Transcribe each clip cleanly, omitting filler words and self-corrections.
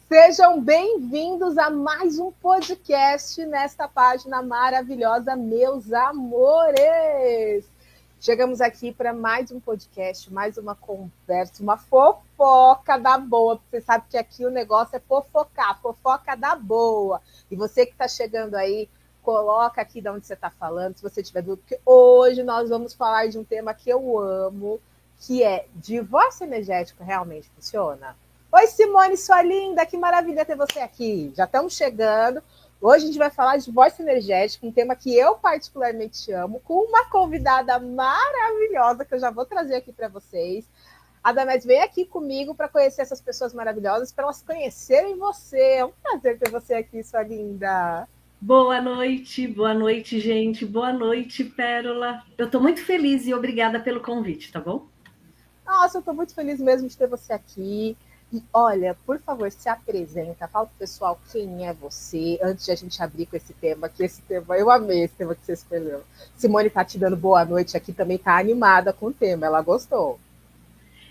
Sejam bem-vindos a mais um podcast nesta página maravilhosa, meus amores! Chegamos aqui para mais um podcast, mais uma conversa, uma fofoca da boa, porque você sabe que aqui o negócio é fofocar, fofoca da boa. E você que está chegando aí, coloca aqui de onde você está falando, se você tiver dúvida, porque hoje nós vamos falar de um tema que eu amo, que é divórcio energético realmente funciona? Oi, Simone, sua linda, que maravilha ter você aqui. Já estamos chegando. Hoje a gente vai falar de divórcio energético, um tema que eu particularmente amo, com uma convidada maravilhosa que eu já vou trazer aqui para vocês. A Dames, vem aqui comigo para conhecer essas pessoas maravilhosas, para elas conhecerem você. É um prazer ter você aqui, sua linda. Boa noite, gente. Boa noite, Pérola. Eu estou muito feliz e obrigada pelo convite, tá bom? Nossa, eu estou muito feliz mesmo de ter você aqui. E olha, por favor, se apresenta, fala pro pessoal quem é você, antes de a gente abrir com esse tema, que esse tema, eu amei esse tema que você escolheu. Simone tá te dando boa noite aqui, também tá animada com o tema, ela gostou.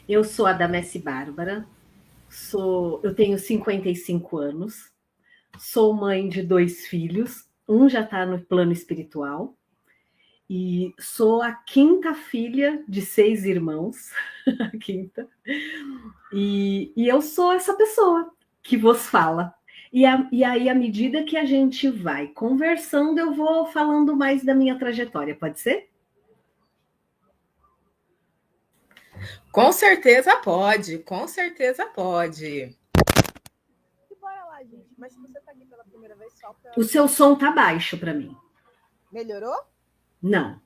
Eu sou a Damesse Bárbara, eu tenho 55 anos, sou mãe de 2 filhos, um já está no plano espiritual, e sou a quinta filha de 6 irmãos, a quinta, e eu sou essa pessoa que vos fala. E aí, à medida que a gente vai conversando, eu vou falando mais da minha trajetória, pode ser? Com certeza pode, com certeza pode. E bora lá, gente. Mas se você tá aqui pela primeira vez, só pra... O seu som tá baixo para mim. Melhorou? Não.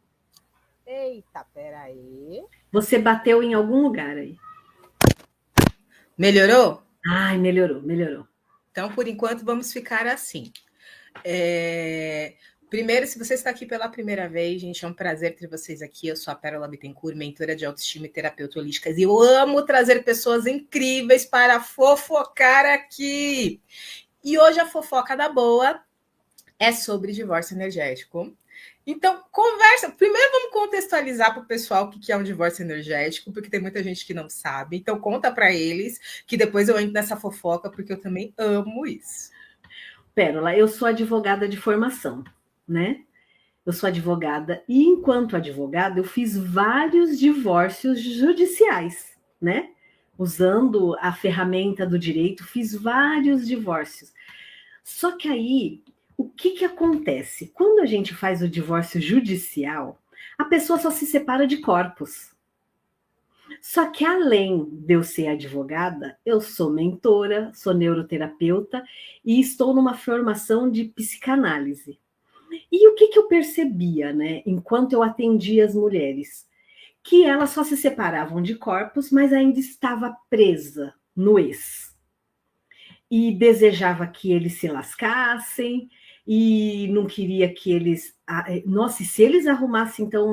Eita, peraí. Você bateu em algum lugar aí. Melhorou? Ai, melhorou. Então, por enquanto, vamos ficar assim. Primeiro, se você está aqui pela primeira vez, gente, é um prazer ter vocês aqui. Eu sou a Pérola Bittencourt, mentora de autoestima e terapeuta holística, e eu amo trazer pessoas incríveis para fofocar aqui. E hoje a fofoca da boa é sobre divórcio energético. Então, conversa. Primeiro, vamos contextualizar para o pessoal o que é um divórcio energético, porque tem muita gente que não sabe. Então, conta para eles, que depois eu entro nessa fofoca, porque eu também amo isso. Pérola, eu sou advogada de formação, né? Eu sou advogada e, enquanto advogada, eu fiz vários divórcios judiciais, né? Usando a ferramenta do direito, fiz vários divórcios. Só que aí, o que acontece? Quando a gente faz o divórcio judicial, a pessoa só se separa de corpos. Só que além de eu ser advogada, eu sou mentora, sou neuroterapeuta e estou numa formação de psicanálise. E o que eu percebia, né, enquanto eu atendia as mulheres? Que elas só se separavam de corpos, mas ainda estava presa no ex. E desejava que eles se lascassem, e não queria que eles... Nossa, e se eles arrumassem, então,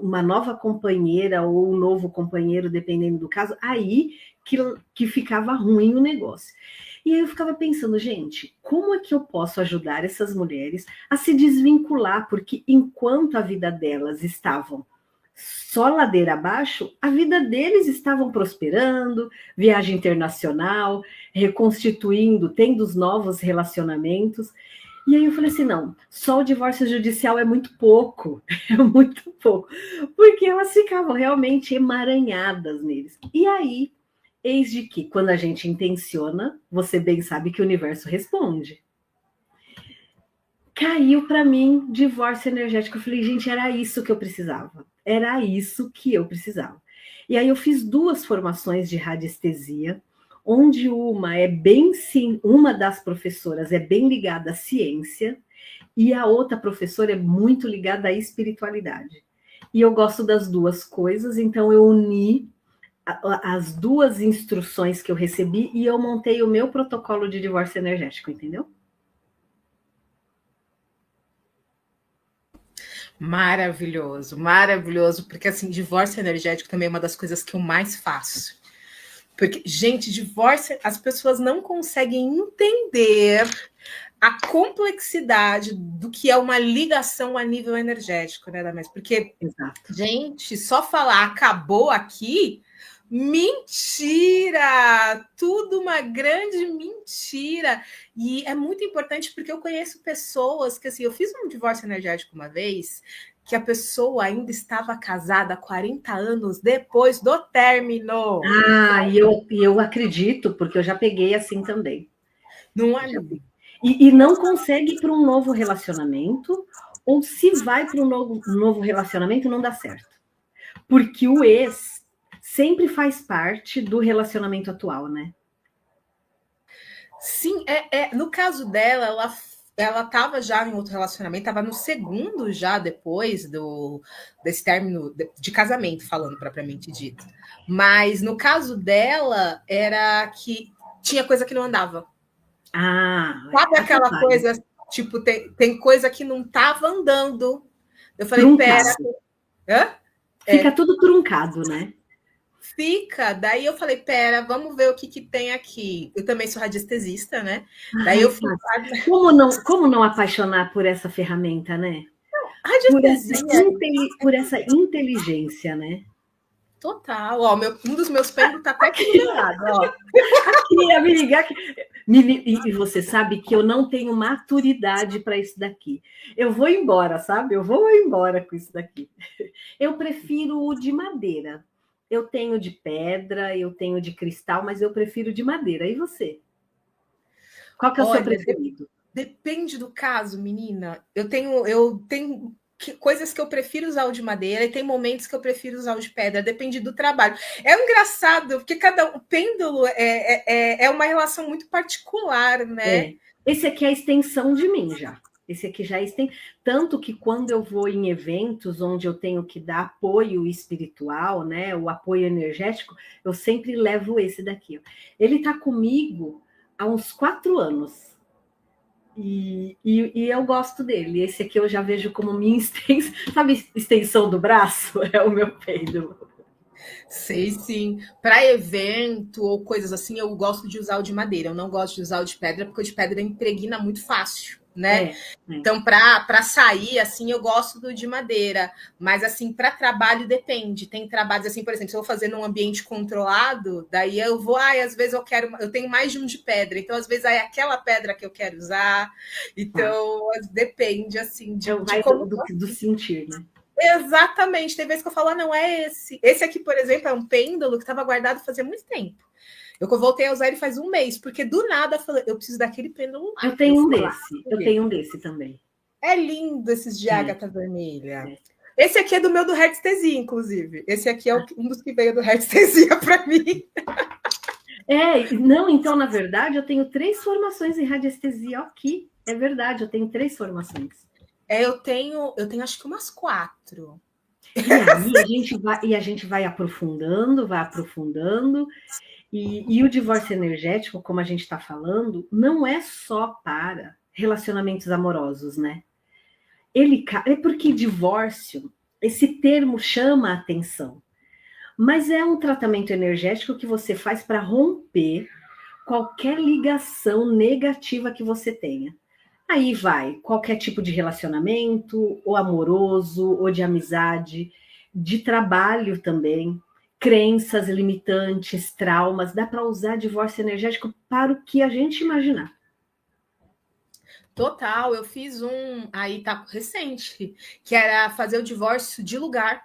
uma nova companheira ou um novo companheiro, dependendo do caso, aí que ficava ruim o negócio. E aí eu ficava pensando, gente, como é que eu posso ajudar essas mulheres a se desvincular? Porque enquanto a vida delas estavam só ladeira abaixo, a vida deles estavam prosperando, viagem internacional, reconstituindo, tendo os novos relacionamentos. E aí eu falei assim, não, só o divórcio judicial é muito pouco, é muito pouco, porque elas ficavam realmente emaranhadas neles. E aí, eis de que, quando a gente intenciona, você bem sabe que o universo responde. Caiu para mim divórcio energético. Eu falei, gente, era isso que eu precisava. Era isso que eu precisava. E aí eu fiz 2 formações de radiestesia, onde uma das professoras é bem ligada à ciência e a outra professora é muito ligada à espiritualidade. E eu gosto das 2 coisas, então eu uni as 2 instruções que eu recebi e eu montei o meu protocolo de divórcio energético, entendeu? Maravilhoso, maravilhoso, porque assim, divórcio energético também é uma das coisas que eu mais faço. Porque, gente, divórcio, as pessoas não conseguem entender a complexidade do que é uma ligação a nível energético, né, Dames? Porque, Exato. gente, só falar acabou aqui, mentira! Tudo uma grande mentira. E é muito importante porque eu conheço pessoas que, assim, eu fiz um divórcio energético uma vez, que a pessoa ainda estava casada há 40 anos depois do término. E eu acredito, porque eu já peguei assim também. Não é? E não consegue ir para um novo relacionamento, ou se vai para um novo relacionamento, não dá certo. Porque o ex sempre faz parte do relacionamento atual, né? Sim, no caso dela, ela estava já em outro relacionamento, estava no segundo já depois desse término de casamento, falando propriamente dito. Mas no caso dela, era que tinha coisa que não andava. Sabe aquela coisa, tipo, tem coisa que não estava andando. Eu falei, pera. Hã? Fica tudo truncado, né? Fica, daí eu falei, pera, vamos ver o que tem aqui. Eu também sou radiestesista, né? Daí eu fui... Como não apaixonar por essa ferramenta, né? Radiestesia. Por essa inteligência, né? Total. Ó, um dos meus pêndulos tá até aqui do meu lado, ó. Aqui, amiga. Aqui. E você sabe que eu não tenho maturidade para isso daqui. Eu vou embora, sabe? Eu vou embora com isso daqui. Eu prefiro o de madeira. Eu tenho de pedra, eu tenho de cristal, mas eu prefiro de madeira. E você? Qual que é o seu preferido? Depende do caso, menina. Eu tenho coisas que eu prefiro usar o de madeira e tem momentos que eu prefiro usar o de pedra, depende do trabalho. É engraçado, porque o pêndulo é uma relação muito particular, né? Esse aqui é a extensão de mim já. Esse aqui já tem. Tanto que quando eu vou em eventos onde eu tenho que dar apoio espiritual, né? O apoio energético, eu sempre levo esse daqui. Ele está comigo há uns 4 anos. E eu gosto dele. Esse aqui eu já vejo como minha extensão. Sabe, extensão do braço? É o meu pêndulo. Sei, sim. Para evento ou coisas assim, eu gosto de usar o de madeira. Eu não gosto de usar o de pedra, porque o de pedra impregna muito fácil, né? Então, para sair, assim, eu gosto do de madeira. Mas, assim, para trabalho, depende. Tem trabalhos, assim, por exemplo, se eu vou fazer num ambiente controlado, daí eu vou, às vezes eu tenho mais de um de pedra. Então, às vezes, é aquela pedra que eu quero usar. Então, depende, assim, de como... do sentir, né? Exatamente, tem vezes que eu falo, não é esse. Esse aqui, por exemplo, é um pêndulo que estava guardado fazia muito tempo. Eu voltei a usar ele faz um mês, porque do nada eu falei, eu preciso daquele pêndulo lá. Eu tenho um desse também. É lindo esses de ágata vermelha. Esse aqui é do meu do radiestesia, inclusive. Esse aqui é um dos que veio do radiestesia para mim. Então, na verdade, eu tenho 3 formações em radiestesia aqui. É verdade, eu tenho 3 formações. Eu tenho acho que umas 4. E aí a gente vai aprofundando, e o divórcio energético, como a gente está falando, não é só para relacionamentos amorosos, né? É porque divórcio, esse termo chama a atenção, mas é um tratamento energético que você faz para romper qualquer ligação negativa que você tenha. Aí vai qualquer tipo de relacionamento, ou amoroso, ou de amizade, de trabalho também, crenças limitantes, traumas. Dá para usar divórcio energético para o que a gente imaginar. Total, eu fiz aí tá recente, que era fazer o divórcio de lugar.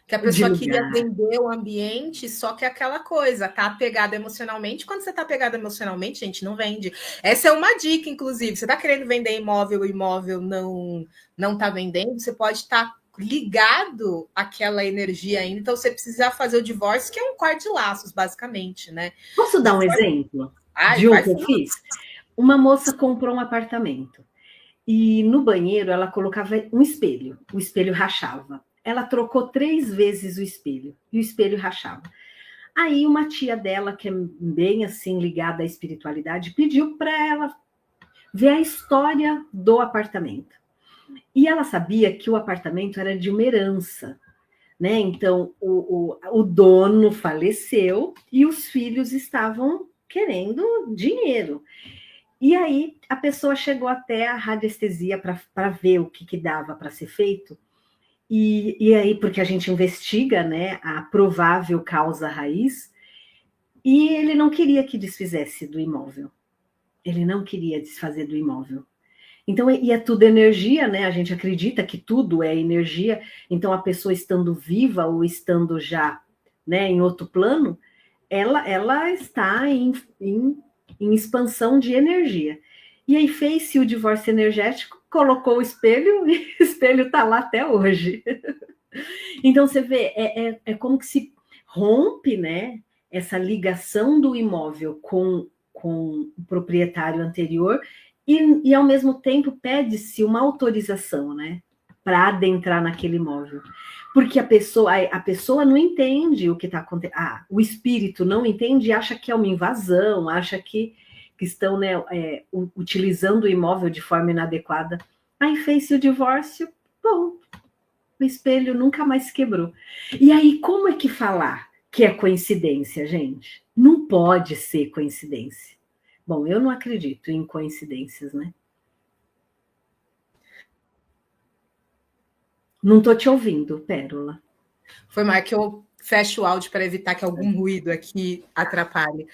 Que a pessoa queria vender o ambiente, só que aquela coisa, tá apegada emocionalmente. Quando você tá apegado emocionalmente, gente, não vende. Essa é uma dica, inclusive. Você tá querendo vender imóvel, o imóvel não tá vendendo, você pode estar ligado àquela energia ainda. Então, você precisa fazer o divórcio, que é um quarto de laços, basicamente, né? Posso dar um exemplo de um que eu fiz? Uma moça comprou um apartamento e no banheiro ela colocava um espelho. O espelho rachava. Ela trocou 3 vezes o espelho e o espelho rachava. Aí uma tia dela, que é bem assim ligada à espiritualidade, pediu para ela ver a história do apartamento. E ela sabia que o apartamento era de uma herança, né? Então o dono faleceu e os filhos estavam querendo dinheiro. E aí a pessoa chegou até a radiestesia para ver o que dava para ser feito. E aí, porque a gente investiga, né, a provável causa raiz, E ele não queria que desfizesse do imóvel. Ele não queria desfazer do imóvel. Então, e é tudo energia, né? A gente acredita que tudo é energia. Então, a pessoa estando viva ou estando já, né, em outro plano, ela está em expansão de energia. E aí fez-se o divórcio energético, colocou o espelho e o espelho está lá até hoje. Então, você vê, é como que se rompe, né, essa ligação do imóvel com o proprietário anterior e ao mesmo tempo pede-se uma autorização, né, para adentrar naquele imóvel. Porque a pessoa não entende o que está acontecendo. O espírito não entende e acha que é uma invasão, acha que estão, né, utilizando o imóvel de forma inadequada. Aí fez-se o divórcio, bom, o espelho nunca mais se quebrou. E aí, como é que falar que é coincidência, gente? Não pode ser coincidência. Bom, eu não acredito em coincidências, né? Não estou te ouvindo, Pérola. Foi mais que eu fecho o áudio para evitar que algum ruído aqui atrapalhe.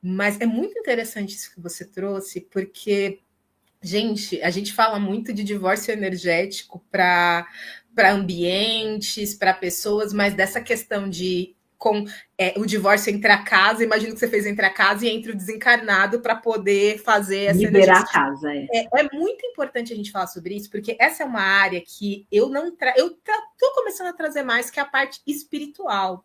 Mas é muito interessante isso que você trouxe, porque, gente, a gente fala muito de divórcio energético para ambientes, para pessoas, mas dessa questão de o divórcio entre a casa, imagino que você fez entre a casa e entre o desencarnado para poder fazer essa liberar a casa. É muito importante a gente falar sobre isso, porque essa é uma área que eu estou começando a trazer mais, que é a parte espiritual.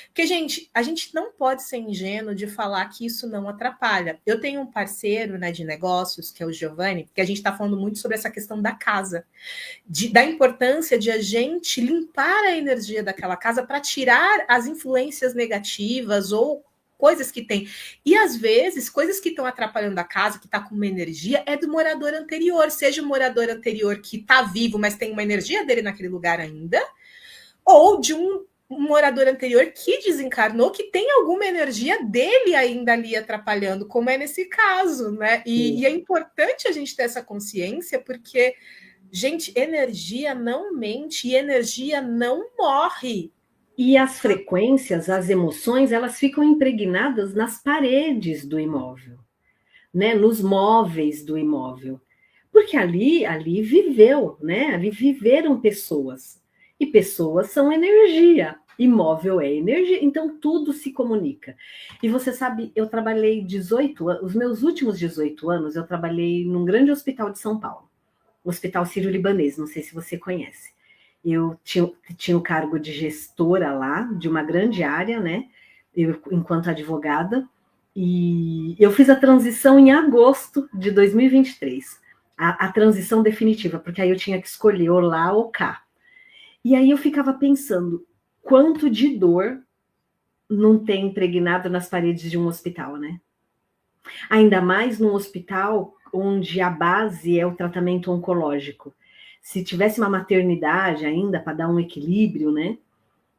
Porque, gente, a gente não pode ser ingênuo de falar que isso não atrapalha. Eu tenho um parceiro, né, de negócios, que é o Giovanni, que a gente está falando muito sobre essa questão da casa, da importância de a gente limpar a energia daquela casa para tirar as influências negativas ou coisas que tem. E, às vezes, coisas que estão atrapalhando a casa, que está com uma energia, é do morador anterior, seja o morador anterior que está vivo, mas tem uma energia dele naquele lugar ainda, ou de um morador anterior que desencarnou, que tem alguma energia dele ainda ali atrapalhando, como é nesse caso, né? E é importante a gente ter essa consciência, porque, gente, energia não mente e energia não morre. E as frequências, as emoções, elas ficam impregnadas nas paredes do imóvel, né? Nos móveis do imóvel. Porque ali viveu, né? Ali viveram pessoas. E pessoas são energia, imóvel é energia, então tudo se comunica. E você sabe, eu trabalhei os meus últimos 18 anos, eu trabalhei num grande hospital de São Paulo, o Hospital Sírio-Libanês, não sei se você conhece. Eu tinha o cargo de gestora lá, de uma grande área, né, enquanto advogada, e eu fiz a transição em agosto de 2023, a transição definitiva, porque aí eu tinha que escolher ou lá ou cá. E aí eu ficava pensando, quanto de dor não tem impregnado nas paredes de um hospital, né? Ainda mais num hospital onde a base é o tratamento oncológico. Se tivesse uma maternidade ainda para dar um equilíbrio, né?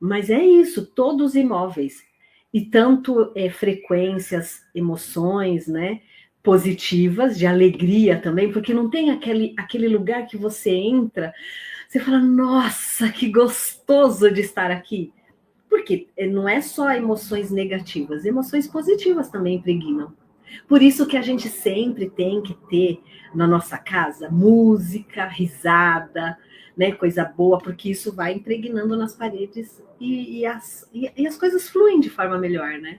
Mas é isso, todos os imóveis. E tanto frequências, emoções, né? Positivas, de alegria também, porque não tem aquele lugar que você entra, você fala, nossa, que gostoso de estar aqui. Porque não é só emoções negativas, emoções positivas também impregnam. Por isso que a gente sempre tem que ter na nossa casa música, risada, né, coisa boa, porque isso vai impregnando nas paredes e as coisas fluem de forma melhor, né?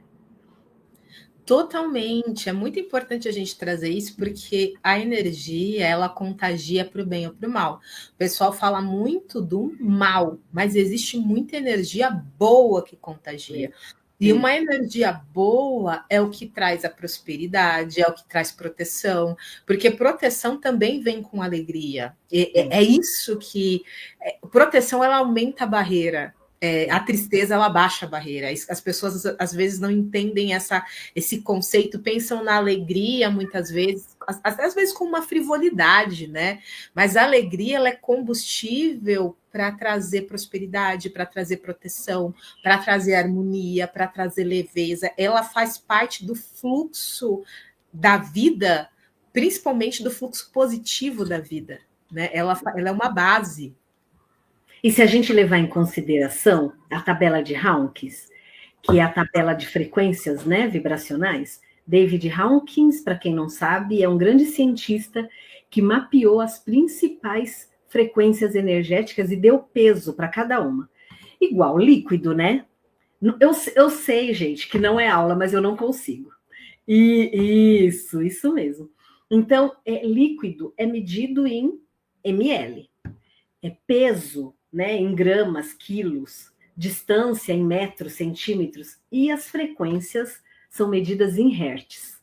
Totalmente, é muito importante a gente trazer isso, porque a energia, ela contagia para o bem ou para o mal. O pessoal fala muito do mal, mas existe muita energia boa que contagia. E uma energia boa é o que traz a prosperidade, é o que traz proteção, porque proteção também vem com alegria. É isso que... proteção, ela aumenta a barreira. A tristeza, ela baixa a barreira. As pessoas, às vezes, não entendem esse conceito, pensam na alegria, muitas vezes, às vezes com uma frivolidade, né? Mas a alegria, ela é combustível para trazer prosperidade, para trazer proteção, para trazer harmonia, para trazer leveza. Ela faz parte do fluxo da vida, principalmente do fluxo positivo da vida, né? Ela é uma base. E se a gente levar em consideração a tabela de Hawkins, que é a tabela de frequências, né, vibracionais. David Hawkins, para quem não sabe, é um grande cientista que mapeou as principais frequências energéticas e deu peso para cada uma. Igual líquido, né? Eu sei, gente, que não é aula, mas eu não consigo. Isso mesmo. Então, líquido é medido em ml. É peso, né, em gramas, quilos, distância em metros, centímetros, e as frequências são medidas em hertz.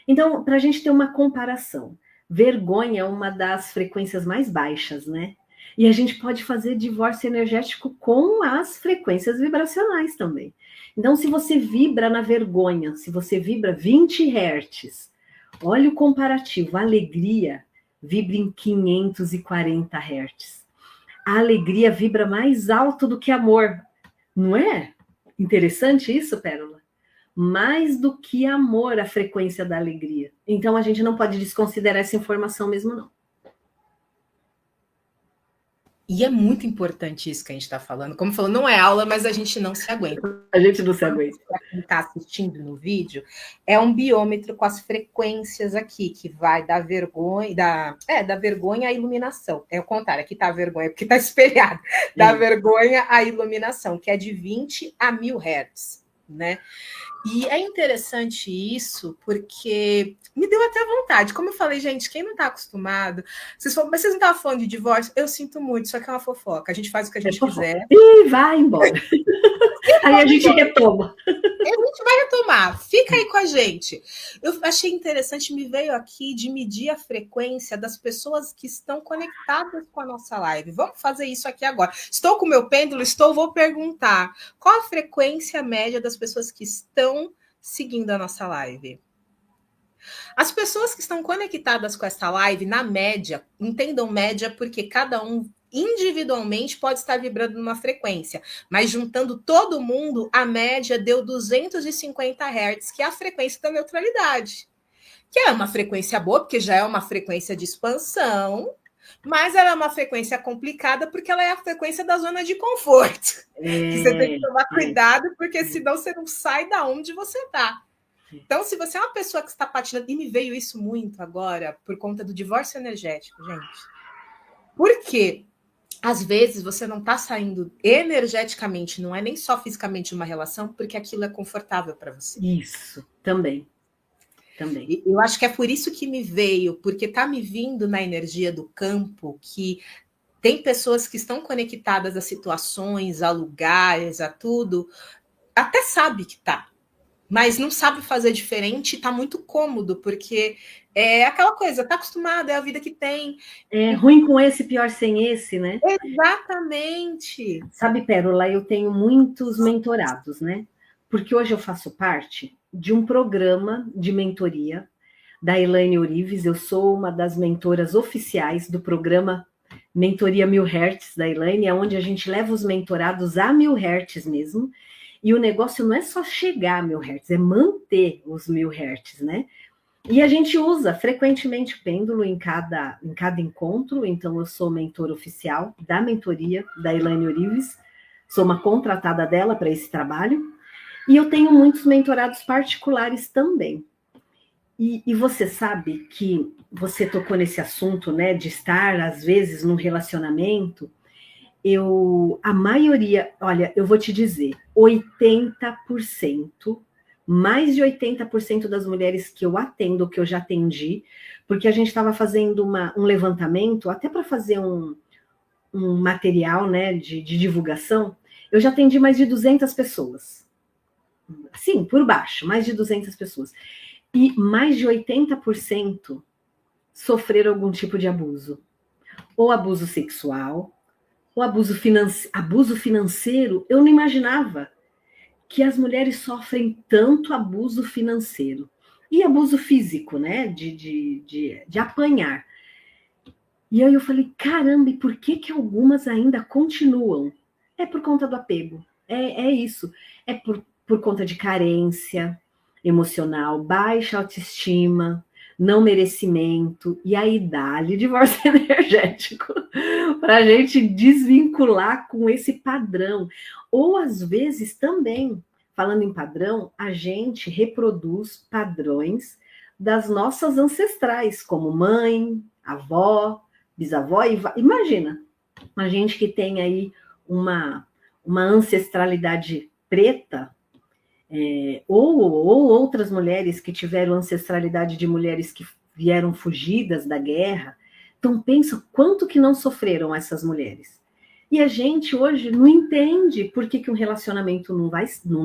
Então, para a gente ter uma comparação, vergonha é uma das frequências mais baixas, né? E a gente pode fazer divórcio energético com as frequências vibracionais também. Então, se você vibra na vergonha, se você vibra 20 hertz, olha o comparativo, a alegria vibra em 540 hertz. A alegria vibra mais alto do que amor. Não é interessante isso, Pérola? Mais do que amor, a frequência da alegria. Então, a gente não pode desconsiderar essa informação mesmo, não. E é muito importante isso que a gente está falando. Como falou, não é aula, mas a gente não se aguenta. A gente não se aguenta. Para quem está assistindo no vídeo, é um biômetro com as frequências aqui, que vai da vergonha, da vergonha à iluminação. É o contrário, aqui está a vergonha, porque está espelhado. Da vergonha à iluminação, que é de 20 a 1000 Hz, né? E é interessante isso, porque me deu até vontade. Como eu falei, gente, quem não está acostumado... Vocês falam, mas vocês não estavam falando de divórcio? Eu sinto muito, isso aqui é uma fofoca. A gente faz o que a gente quiser. E vai embora. Aí a gente retoma. A gente vai retomar. Fica aí com a gente. Eu achei interessante, me veio aqui de medir a frequência das pessoas que estão conectadas com a nossa live. Vamos fazer isso aqui agora. Estou com o meu pêndulo, vou perguntar. Qual a frequência média das pessoas que estão seguindo a nossa live? As pessoas que estão conectadas com essa live, na média, entendam média porque cada um individualmente pode estar vibrando numa frequência, mas juntando todo mundo, a média deu 250 Hz, que é a frequência da neutralidade, que é uma frequência boa, porque já é uma frequência de expansão, mas ela é uma frequência complicada, porque ela é a frequência da zona de conforto. Que você tem que tomar cuidado, porque senão você não sai da onde você está. Então, se você é uma pessoa que está patinando, e me veio isso muito agora, por conta do divórcio energético, gente. Por quê? Às vezes você não está saindo energeticamente, não é nem só fisicamente de uma relação, porque aquilo é confortável para você. Isso, também. Eu acho que é por isso que me veio, porque está me vindo na energia do campo que tem pessoas que estão conectadas a situações, a lugares, a tudo, até sabe que tá, mas não sabe fazer diferente e está muito cômodo, porque é aquela coisa, está acostumado, é a vida que tem. É ruim com esse, pior sem esse, né? Exatamente. Sabe, Pérola, eu tenho muitos mentorados, né? Porque hoje eu faço parte de um programa de mentoria da Elaine Orives. Eu sou uma das mentoras oficiais do programa Mentoria 1000 Hertz da Elaine, onde a gente leva os mentorados a 1000 Hertz mesmo. E o negócio não é só chegar a 1000 Hz, é manter os 1000 Hz, né? E a gente usa frequentemente o pêndulo em cada encontro. Então, eu sou mentora oficial da mentoria da Elaine Orives, sou uma contratada dela para esse trabalho. E eu tenho muitos mentorados particulares também. E você sabe que você tocou nesse assunto, né, de estar, às vezes, num relacionamento. A maioria, olha, eu vou te dizer, 80%, mais de 80% das mulheres que eu atendo, que eu já atendi, porque a gente estava fazendo um levantamento, até para fazer um material, né, de divulgação, eu já atendi mais de 200 pessoas. Sim, por baixo, mais de 200 pessoas. E mais de 80% sofreram algum tipo de abuso. Ou abuso sexual, o abuso financeiro. Eu não imaginava que as mulheres sofrem tanto abuso financeiro. E abuso físico, né? De apanhar. E aí eu falei, caramba, e por que algumas ainda continuam? É por conta do apego. É isso. É por conta de carência emocional, baixa autoestima, não merecimento, e aí dá-lhe divórcio energético para a gente desvincular com esse padrão. Ou às vezes também falando em padrão, a gente reproduz padrões das nossas ancestrais, como mãe, avó, bisavó. Imagina, a gente que tem aí uma ancestralidade preta, ou outras mulheres que tiveram ancestralidade de mulheres que vieram fugidas da guerra. Então, pensa quanto que não sofreram essas mulheres. E a gente hoje não entende por que um relacionamento não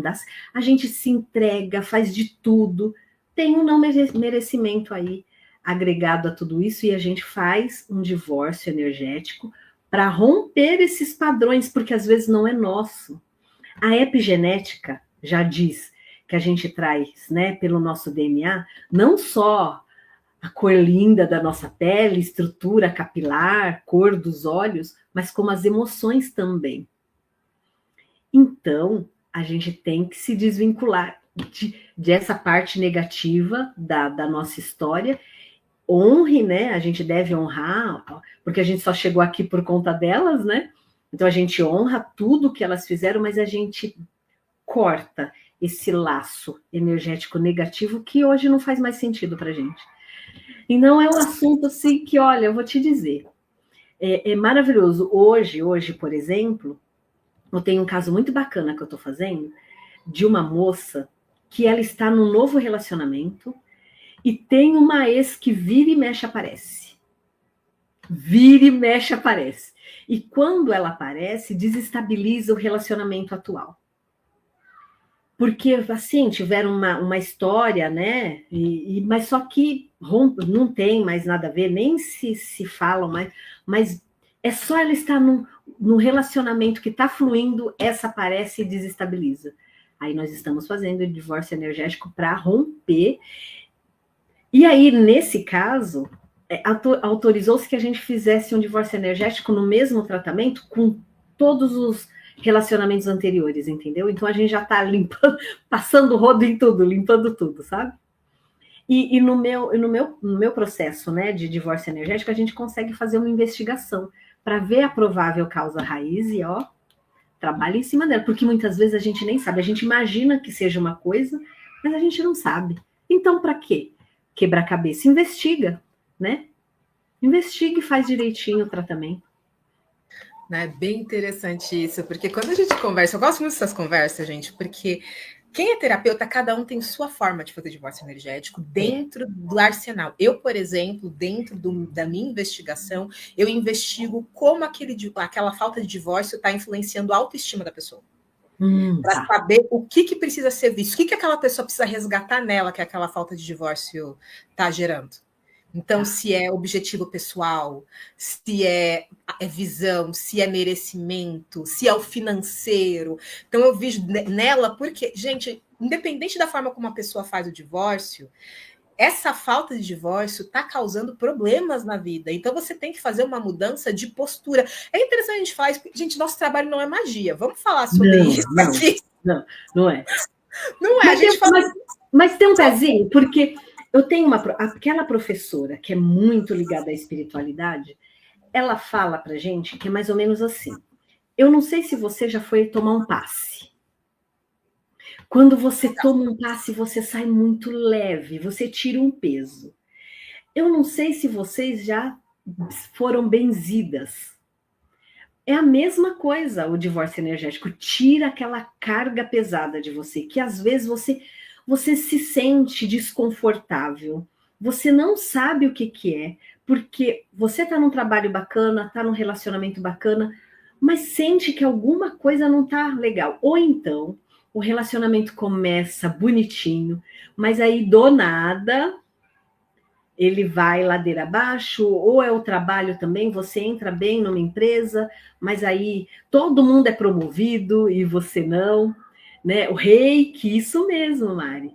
dá. A gente se entrega, faz de tudo, tem um não merecimento aí agregado a tudo isso, e a gente faz um divórcio energético para romper esses padrões, porque às vezes não é nosso. A epigenética já diz que a gente traz, né, pelo nosso DNA, não só a cor linda da nossa pele, estrutura capilar, cor dos olhos, mas como as emoções também. Então, a gente tem que se desvincular dessa parte negativa da nossa história. Honre, né? A gente deve honrar, porque a gente só chegou aqui por conta delas, né? Então a gente honra tudo que elas fizeram, mas a gente corta esse laço energético negativo que hoje não faz mais sentido pra gente. E não é um assunto assim que, olha, eu vou te dizer, é maravilhoso. Hoje, por exemplo, eu tenho um caso muito bacana que eu tô fazendo, de uma moça que ela está num novo relacionamento e tem uma ex que vira e mexe aparece. Vira e mexe aparece. E quando ela aparece, desestabiliza o relacionamento atual. Porque, assim, tiveram uma história, né? Mas só que não tem mais nada a ver, nem se falam mais, mas é só ela estar num relacionamento que está fluindo, essa aparece e desestabiliza. Aí nós estamos fazendo o divórcio energético para romper. E aí, nesse caso, autorizou-se que a gente fizesse um divórcio energético no mesmo tratamento com todos os relacionamentos anteriores, entendeu? Então a gente já está limpando, passando o rodo em tudo, limpando tudo, sabe? E no meu processo, né, de divórcio energético, a gente consegue fazer uma investigação para ver a provável causa raiz e, ó, trabalha em cima dela, porque muitas vezes a gente nem sabe, a gente imagina que seja uma coisa, mas a gente não sabe. Então, para quê? Quebrar a cabeça, investiga, né? Investiga e faz direitinho o tratamento. É bem interessante isso, porque quando a gente conversa, eu gosto muito dessas conversas, gente, porque quem é terapeuta, cada um tem sua forma de fazer divórcio energético dentro do arsenal. Eu, por exemplo, dentro da minha investigação, eu investigo como aquela falta de divórcio está influenciando a autoestima da pessoa. Para saber o que precisa ser visto, o que aquela pessoa precisa resgatar nela, que aquela falta de divórcio está gerando. Então, se é objetivo pessoal, se é visão, se é merecimento, se é o financeiro. Então, eu vejo nela, porque, gente, independente da forma como a pessoa faz o divórcio, essa falta de divórcio está causando problemas na vida. Então, você tem que fazer uma mudança de postura. É interessante a gente falar isso, porque, gente, nosso trabalho não é magia. Vamos falar sobre isso aqui. Não é. Não é. Mas tem um pezinho, porque eu tenho aquela professora que é muito ligada à espiritualidade, ela fala pra gente que é mais ou menos assim. Eu não sei se você já foi tomar um passe. Quando você toma um passe, você sai muito leve, você tira um peso. Eu não sei se vocês já foram benzidas. É a mesma coisa o divórcio energético. Tira aquela carga pesada de você, que às vezes você se sente desconfortável. Você não sabe o que é, porque você está num trabalho bacana, está num relacionamento bacana, mas sente que alguma coisa não está legal. Ou então, o relacionamento começa bonitinho, mas aí do nada ele vai ladeira abaixo, ou é o trabalho também, você entra bem numa empresa, mas aí todo mundo é promovido e você não, né? O reiki, isso mesmo, Mari.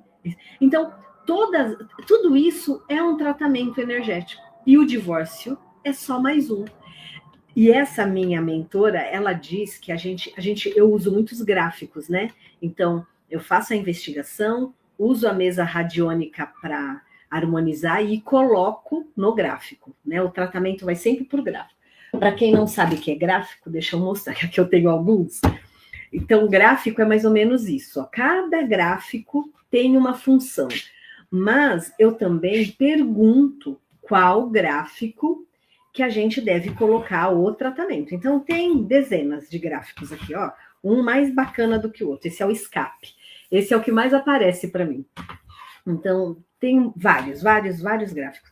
Então, tudo isso é um tratamento energético, e o divórcio é só mais um. E essa minha mentora, ela diz que eu uso muitos gráficos, né? Então, eu faço a investigação, uso a mesa radiônica para harmonizar e coloco no gráfico, né? O tratamento vai sempre por gráfico. Para quem não sabe o que é gráfico, deixa eu mostrar, que aqui eu tenho alguns. Então, gráfico é mais ou menos isso. Ó. Cada gráfico tem uma função. Mas eu também pergunto qual gráfico que a gente deve colocar o tratamento. Então, tem dezenas de gráficos aqui, ó. Um mais bacana do que o outro. Esse é o escape. Esse é o que mais aparece para mim. Então, tem vários gráficos.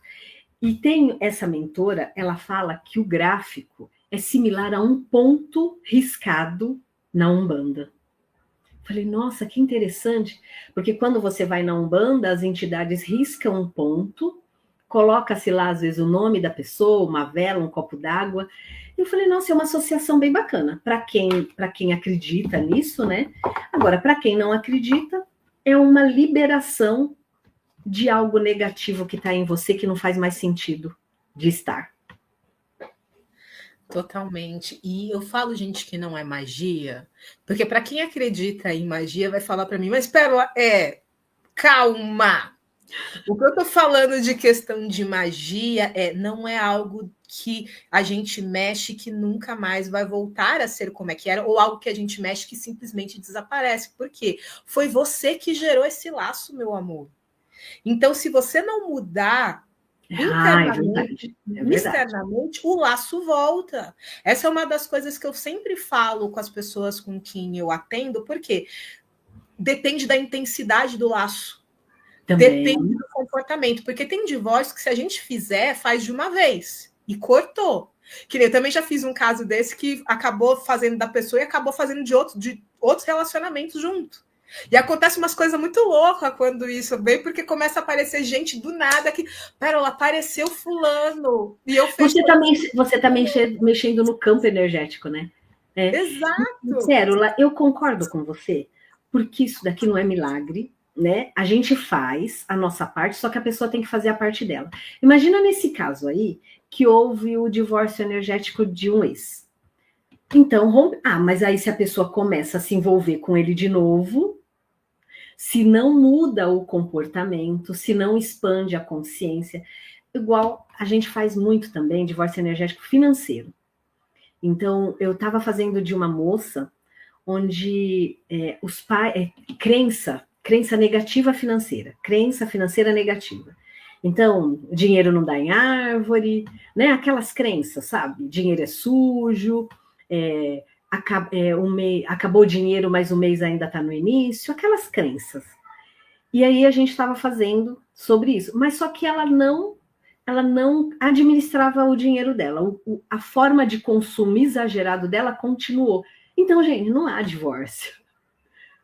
E tem essa mentora, ela fala que o gráfico é similar a um ponto riscado na Umbanda. Falei, nossa, que interessante, porque quando você vai na Umbanda, as entidades riscam um ponto, coloca-se lá, às vezes, o nome da pessoa, uma vela, um copo d'água. Eu falei, nossa, é uma associação bem bacana, para quem acredita nisso, né? Agora, para quem não acredita, é uma liberação de algo negativo que está em você, que não faz mais sentido de estar. Totalmente. E eu falo, gente, que não é magia, porque para quem acredita em magia vai falar para mim, mas Pérola, calma. O que eu tô falando de questão de magia não é algo que a gente mexe que nunca mais vai voltar a ser como é que era, ou algo que a gente mexe que simplesmente desaparece. Por quê? Foi você que gerou esse laço, meu amor. Então, se você não mudar internamente, externamente, o laço volta. Essa é uma das coisas que eu sempre falo com as pessoas com quem eu atendo, porque depende da intensidade do laço. Também. Depende do comportamento, porque tem divórcio que se a gente fizer, faz de uma vez e cortou. Que eu também já fiz um caso desse que acabou fazendo da pessoa e acabou fazendo de outros relacionamentos junto. E acontece umas coisas muito loucas quando isso vem, porque começa a aparecer gente do nada que, Pérola, apareceu fulano. E eu Você tá mexendo no campo energético, né? Exato. Pérola, eu concordo com você, porque isso daqui não é milagre, né? A gente faz a nossa parte, só que a pessoa tem que fazer a parte dela. Imagina nesse caso aí, que houve o divórcio energético de um ex. Então, mas aí se a pessoa começa a se envolver com ele de novo, se não muda o comportamento, se não expande a consciência, igual a gente faz muito também divórcio energético financeiro. Então, eu estava fazendo de uma moça onde os pais... crença negativa financeira, crença financeira negativa. Então, dinheiro não dá em árvore, né? Aquelas crenças, sabe? Dinheiro é sujo, acabou o dinheiro, mas o mês ainda está no início, aquelas crenças. E aí a gente estava fazendo sobre isso, mas só que ela não administrava o dinheiro dela, a forma de consumo exagerado dela continuou. Então, gente, não há divórcio.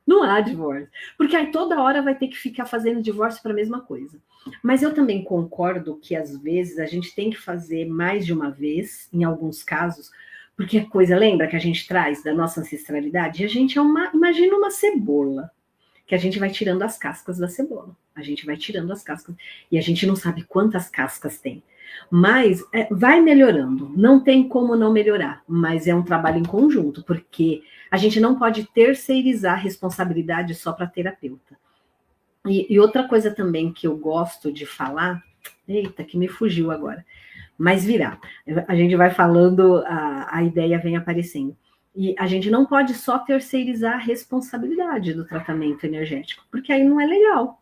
Não há divórcio. Porque aí toda hora vai ter que ficar fazendo divórcio para a mesma coisa. Mas eu também concordo que, às vezes, a gente tem que fazer mais de uma vez, em alguns casos, porque a coisa, lembra que a gente traz da nossa ancestralidade? A gente imagina uma cebola, que a gente vai tirando as cascas da cebola. A gente vai tirando as cascas. E a gente não sabe quantas cascas tem. Mas vai melhorando. Não tem como não melhorar. Mas é um trabalho em conjunto, porque a gente não pode terceirizar a responsabilidade só para terapeuta. E outra coisa também que eu gosto de falar... Eita, que me fugiu agora. Mas virá. A gente vai falando, a ideia vem aparecendo. E a gente não pode só terceirizar a responsabilidade do tratamento energético, porque aí não é legal.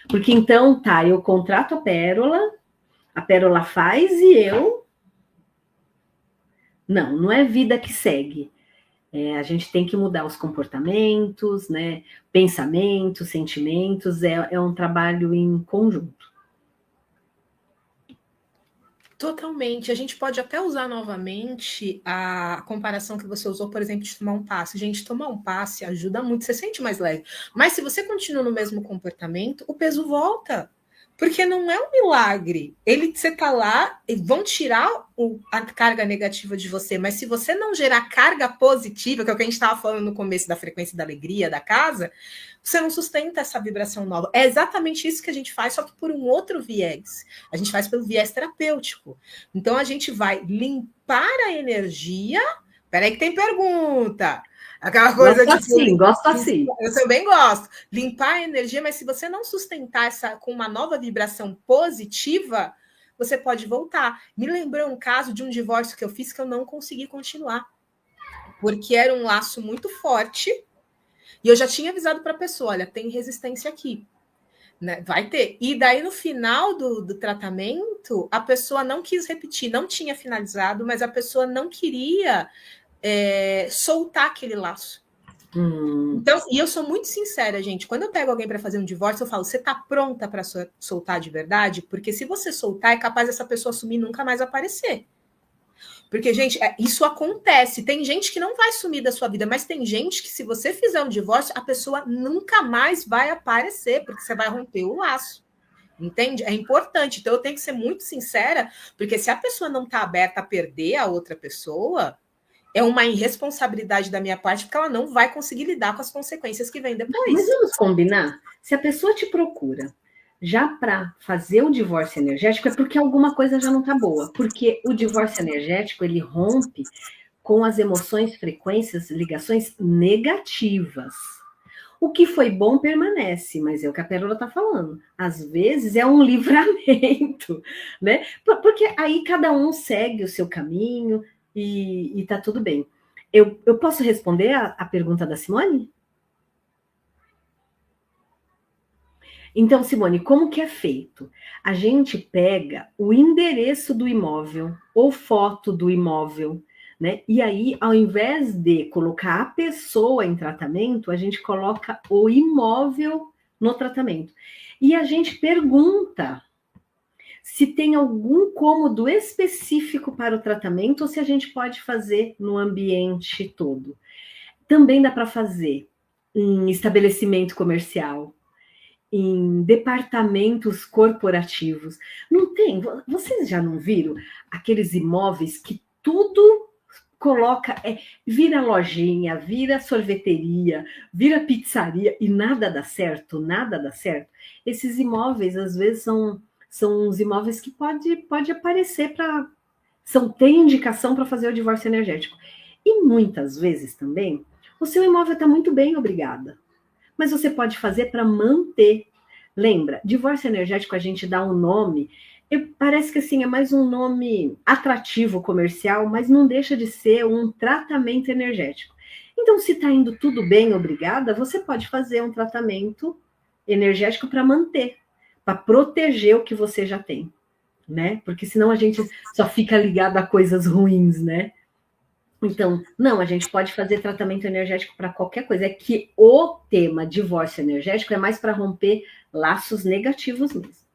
Porque então, eu contrato a Pérola faz e eu... Não é vida que segue. A gente tem que mudar os comportamentos, né? Pensamentos, sentimentos, é um trabalho em conjunto. Totalmente. A gente pode até usar novamente a comparação que você usou, por exemplo, de tomar um passe. Gente, tomar um passe ajuda muito, você sente mais leve. Mas se você continua no mesmo comportamento, o peso volta. Porque não é um milagre. Você tá lá e vão tirar a carga negativa de você, mas se você não gerar carga positiva, que é o que a gente estava falando no começo da frequência da alegria da casa, você não sustenta essa vibração nova. É exatamente isso que a gente faz, só que por um outro viés. A gente faz pelo viés terapêutico. Então a gente vai limpar a energia. Peraí que tem pergunta. Aquela coisa gosto assim. Eu também gosto. Limpar a energia, mas se você não sustentar essa com uma nova vibração positiva, você pode voltar. Me lembrou um caso de um divórcio que eu fiz que eu não consegui continuar. porque era um laço muito forte, e eu já tinha avisado para a pessoa, olha, tem resistência aqui, né? Vai ter. E daí, no final do tratamento, a pessoa não quis repetir, não tinha finalizado, mas a pessoa não queria soltar aquele laço. Então, e eu sou muito sincera, gente. Quando eu pego alguém para fazer um divórcio, eu falo: você tá pronta para soltar de verdade? Porque se você soltar, é capaz dessa pessoa sumir e nunca mais aparecer. Porque, gente, isso acontece. Tem gente que não vai sumir da sua vida, mas tem gente que, se você fizer um divórcio, a pessoa nunca mais vai aparecer, porque você vai romper o laço. Entende? É importante. Então, eu tenho que ser muito sincera, porque se a pessoa não está aberta a perder a outra pessoa, é uma irresponsabilidade da minha parte, porque ela não vai conseguir lidar com as consequências que vêm depois. Mas vamos combinar? Se a pessoa te procura já para fazer o divórcio energético, é porque alguma coisa já não está boa. Porque o divórcio energético, ele rompe com as emoções, frequências, ligações negativas. O que foi bom permanece, mas é o que a Pérola está falando. Às vezes é um livramento, né? Porque aí cada um segue o seu caminho e tá tudo bem. Eu posso responder a pergunta da Simone? Então, Simone, como que é feito? A gente pega o endereço do imóvel ou foto do imóvel, né? E aí, ao invés de colocar a pessoa em tratamento, a gente coloca o imóvel no tratamento. E a gente pergunta se tem algum cômodo específico para o tratamento ou se a gente pode fazer no ambiente todo. Também dá para fazer em estabelecimento comercial, em departamentos corporativos. Não tem? Vocês já não viram aqueles imóveis que tudo coloca, vira lojinha, vira sorveteria, vira pizzaria e nada dá certo, nada dá certo? Esses imóveis, às vezes, são os imóveis que pode aparecer tem indicação para fazer o divórcio energético. E muitas vezes também, o seu imóvel está muito bem, obrigada. Mas você pode fazer para manter. Lembra, divórcio energético a gente dá um nome, parece que assim é mais um nome atrativo comercial, mas não deixa de ser um tratamento energético. Então, se está indo tudo bem, obrigada, você pode fazer um tratamento energético para manter, para proteger o que você já tem, né? Porque senão a gente só fica ligado a coisas ruins, né? Então, não, a gente pode fazer tratamento energético para qualquer coisa. É que o tema divórcio energético é mais para romper laços negativos mesmo.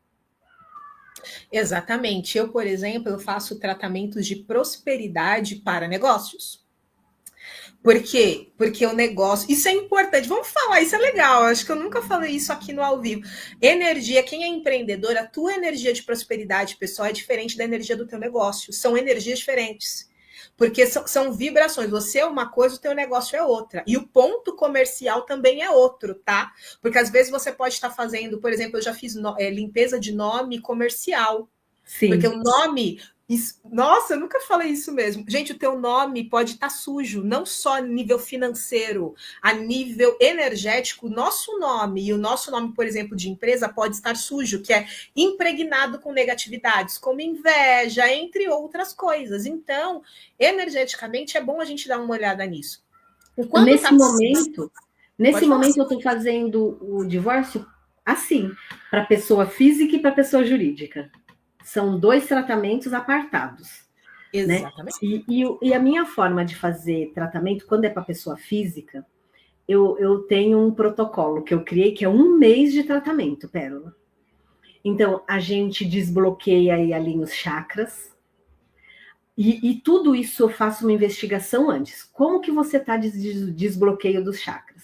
Exatamente. Eu, por exemplo, eu faço tratamentos de prosperidade para negócios. Por quê? Porque o negócio... Isso é importante. Vamos falar, isso é legal. Acho que eu nunca falei isso aqui no ao vivo. Energia, quem é empreendedor, a tua energia de prosperidade, pessoal, é diferente da energia do teu negócio. São energias diferentes. Porque são vibrações. Você é uma coisa, o teu negócio é outra. E o ponto comercial também é outro, tá? Porque às vezes você pode estar fazendo, por exemplo, eu já fiz limpeza de nome comercial. Sim. Porque o nome... Nossa, eu nunca falei isso mesmo. Gente, o teu nome pode estar sujo, não só a nível financeiro, a nível energético. O nosso nome e o nosso nome, por exemplo, de empresa pode estar sujo, que é impregnado com negatividades, como inveja, entre outras coisas. Então, energeticamente, é bom a gente dar uma olhada nisso. Nesse momento eu estou fazendo o divórcio assim, para pessoa física e para pessoa jurídica. São 2 tratamentos apartados. Exatamente. Né? E a minha forma de fazer tratamento, quando é para pessoa física, eu tenho um protocolo que eu criei, que é 1 mês de tratamento, Pérola. Então, a gente desbloqueia e alinha os chakras. E tudo isso eu faço uma investigação antes. Como que você está de desbloqueio dos chakras?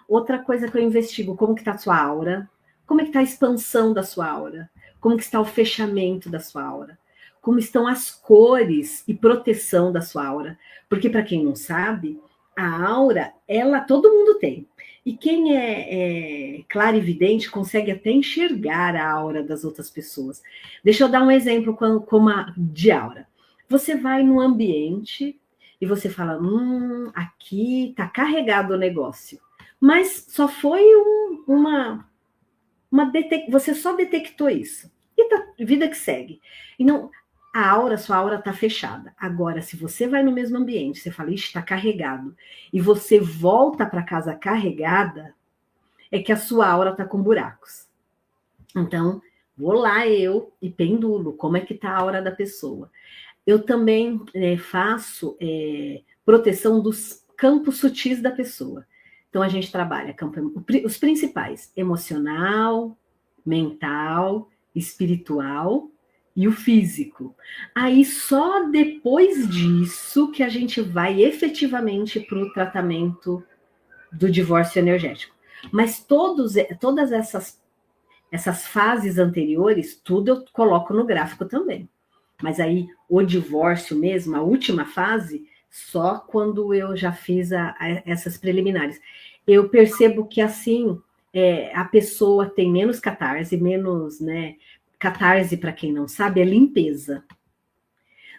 Outra coisa que eu investigo, como que está a sua aura? Como é que está a expansão da sua aura? Como que está o fechamento da sua aura? Como estão as cores e proteção da sua aura? Porque, para quem não sabe, a aura, todo mundo tem. E quem é clarividente consegue até enxergar a aura das outras pessoas. Deixa eu dar um exemplo de aura. Você vai num ambiente e você fala, aqui está carregado o negócio. Mas só foi você só detectou isso. E tá, vida que segue. Então, sua aura está fechada. Agora, se você vai no mesmo ambiente, você fala, está carregado, e você volta para casa carregada, é que a sua aura está com buracos. Então, vou lá eu e pendulo como é que está a aura da pessoa. Eu também faço proteção dos campos sutis da pessoa. Então, a gente trabalha os principais, emocional, mental, espiritual e o físico. Aí, só depois disso que a gente vai efetivamente para o tratamento do divórcio energético. Mas todas essas fases anteriores, tudo eu coloco no gráfico também. Mas aí, o divórcio mesmo, a última fase, só quando eu já fiz essas preliminares. Eu percebo que, assim, a pessoa tem menos catarse, né? Catarse, para quem não sabe, é limpeza.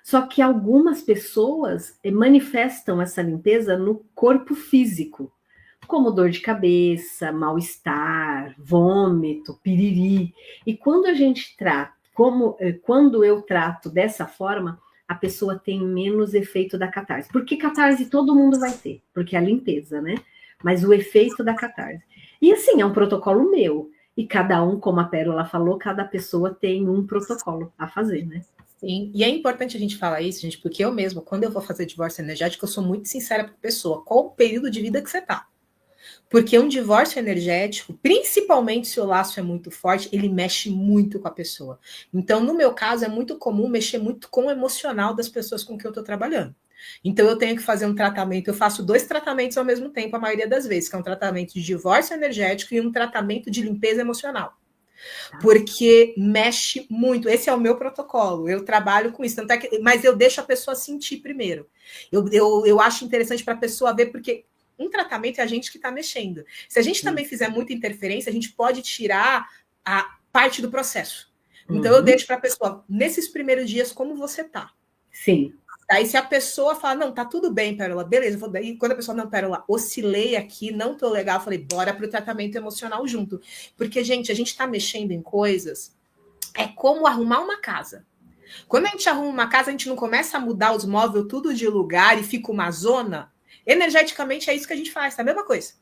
Só que algumas pessoas manifestam essa limpeza no corpo físico, como dor de cabeça, mal-estar, vômito, piriri. E quando a gente trata, quando eu trato dessa forma, a pessoa tem menos efeito da catarse. Porque catarse todo mundo vai ter, porque é a limpeza, né? Mas o efeito da catarse. E assim, é um protocolo meu. E cada um, como a Pérola falou, cada pessoa tem um protocolo a fazer, né? Sim, e é importante a gente falar isso, gente, porque eu mesmo, quando eu vou fazer divórcio energético, eu sou muito sincera para a pessoa. Qual o período de vida que você está? Porque um divórcio energético, principalmente se o laço é muito forte, ele mexe muito com a pessoa. Então, no meu caso, é muito comum mexer muito com o emocional das pessoas com quem eu estou trabalhando. Então, eu tenho que fazer um tratamento, eu faço 2 tratamentos ao mesmo tempo, a maioria das vezes, que é um tratamento de divórcio energético e um tratamento de limpeza emocional. Porque mexe muito. Esse é o meu protocolo. Eu trabalho com isso. Mas eu deixo a pessoa sentir primeiro. Eu acho interessante para a pessoa ver, porque um tratamento é a gente que está mexendo. Se a gente também fizer muita interferência, a gente pode tirar a parte do processo. Então, eu deixo para a pessoa, nesses primeiros dias, como você está. Sim. Aí, se a pessoa fala, não, tá tudo bem, Pérola, beleza, vou daí. Quando a pessoa, não, Pérola, oscilei aqui, não tô legal, eu falei, bora pro tratamento emocional junto. Porque, gente, a gente tá mexendo em coisas, é como arrumar uma casa. Quando a gente arruma uma casa, a gente não começa a mudar os móveis tudo de lugar e fica uma zona. Energeticamente, é isso que a gente faz, tá a mesma coisa.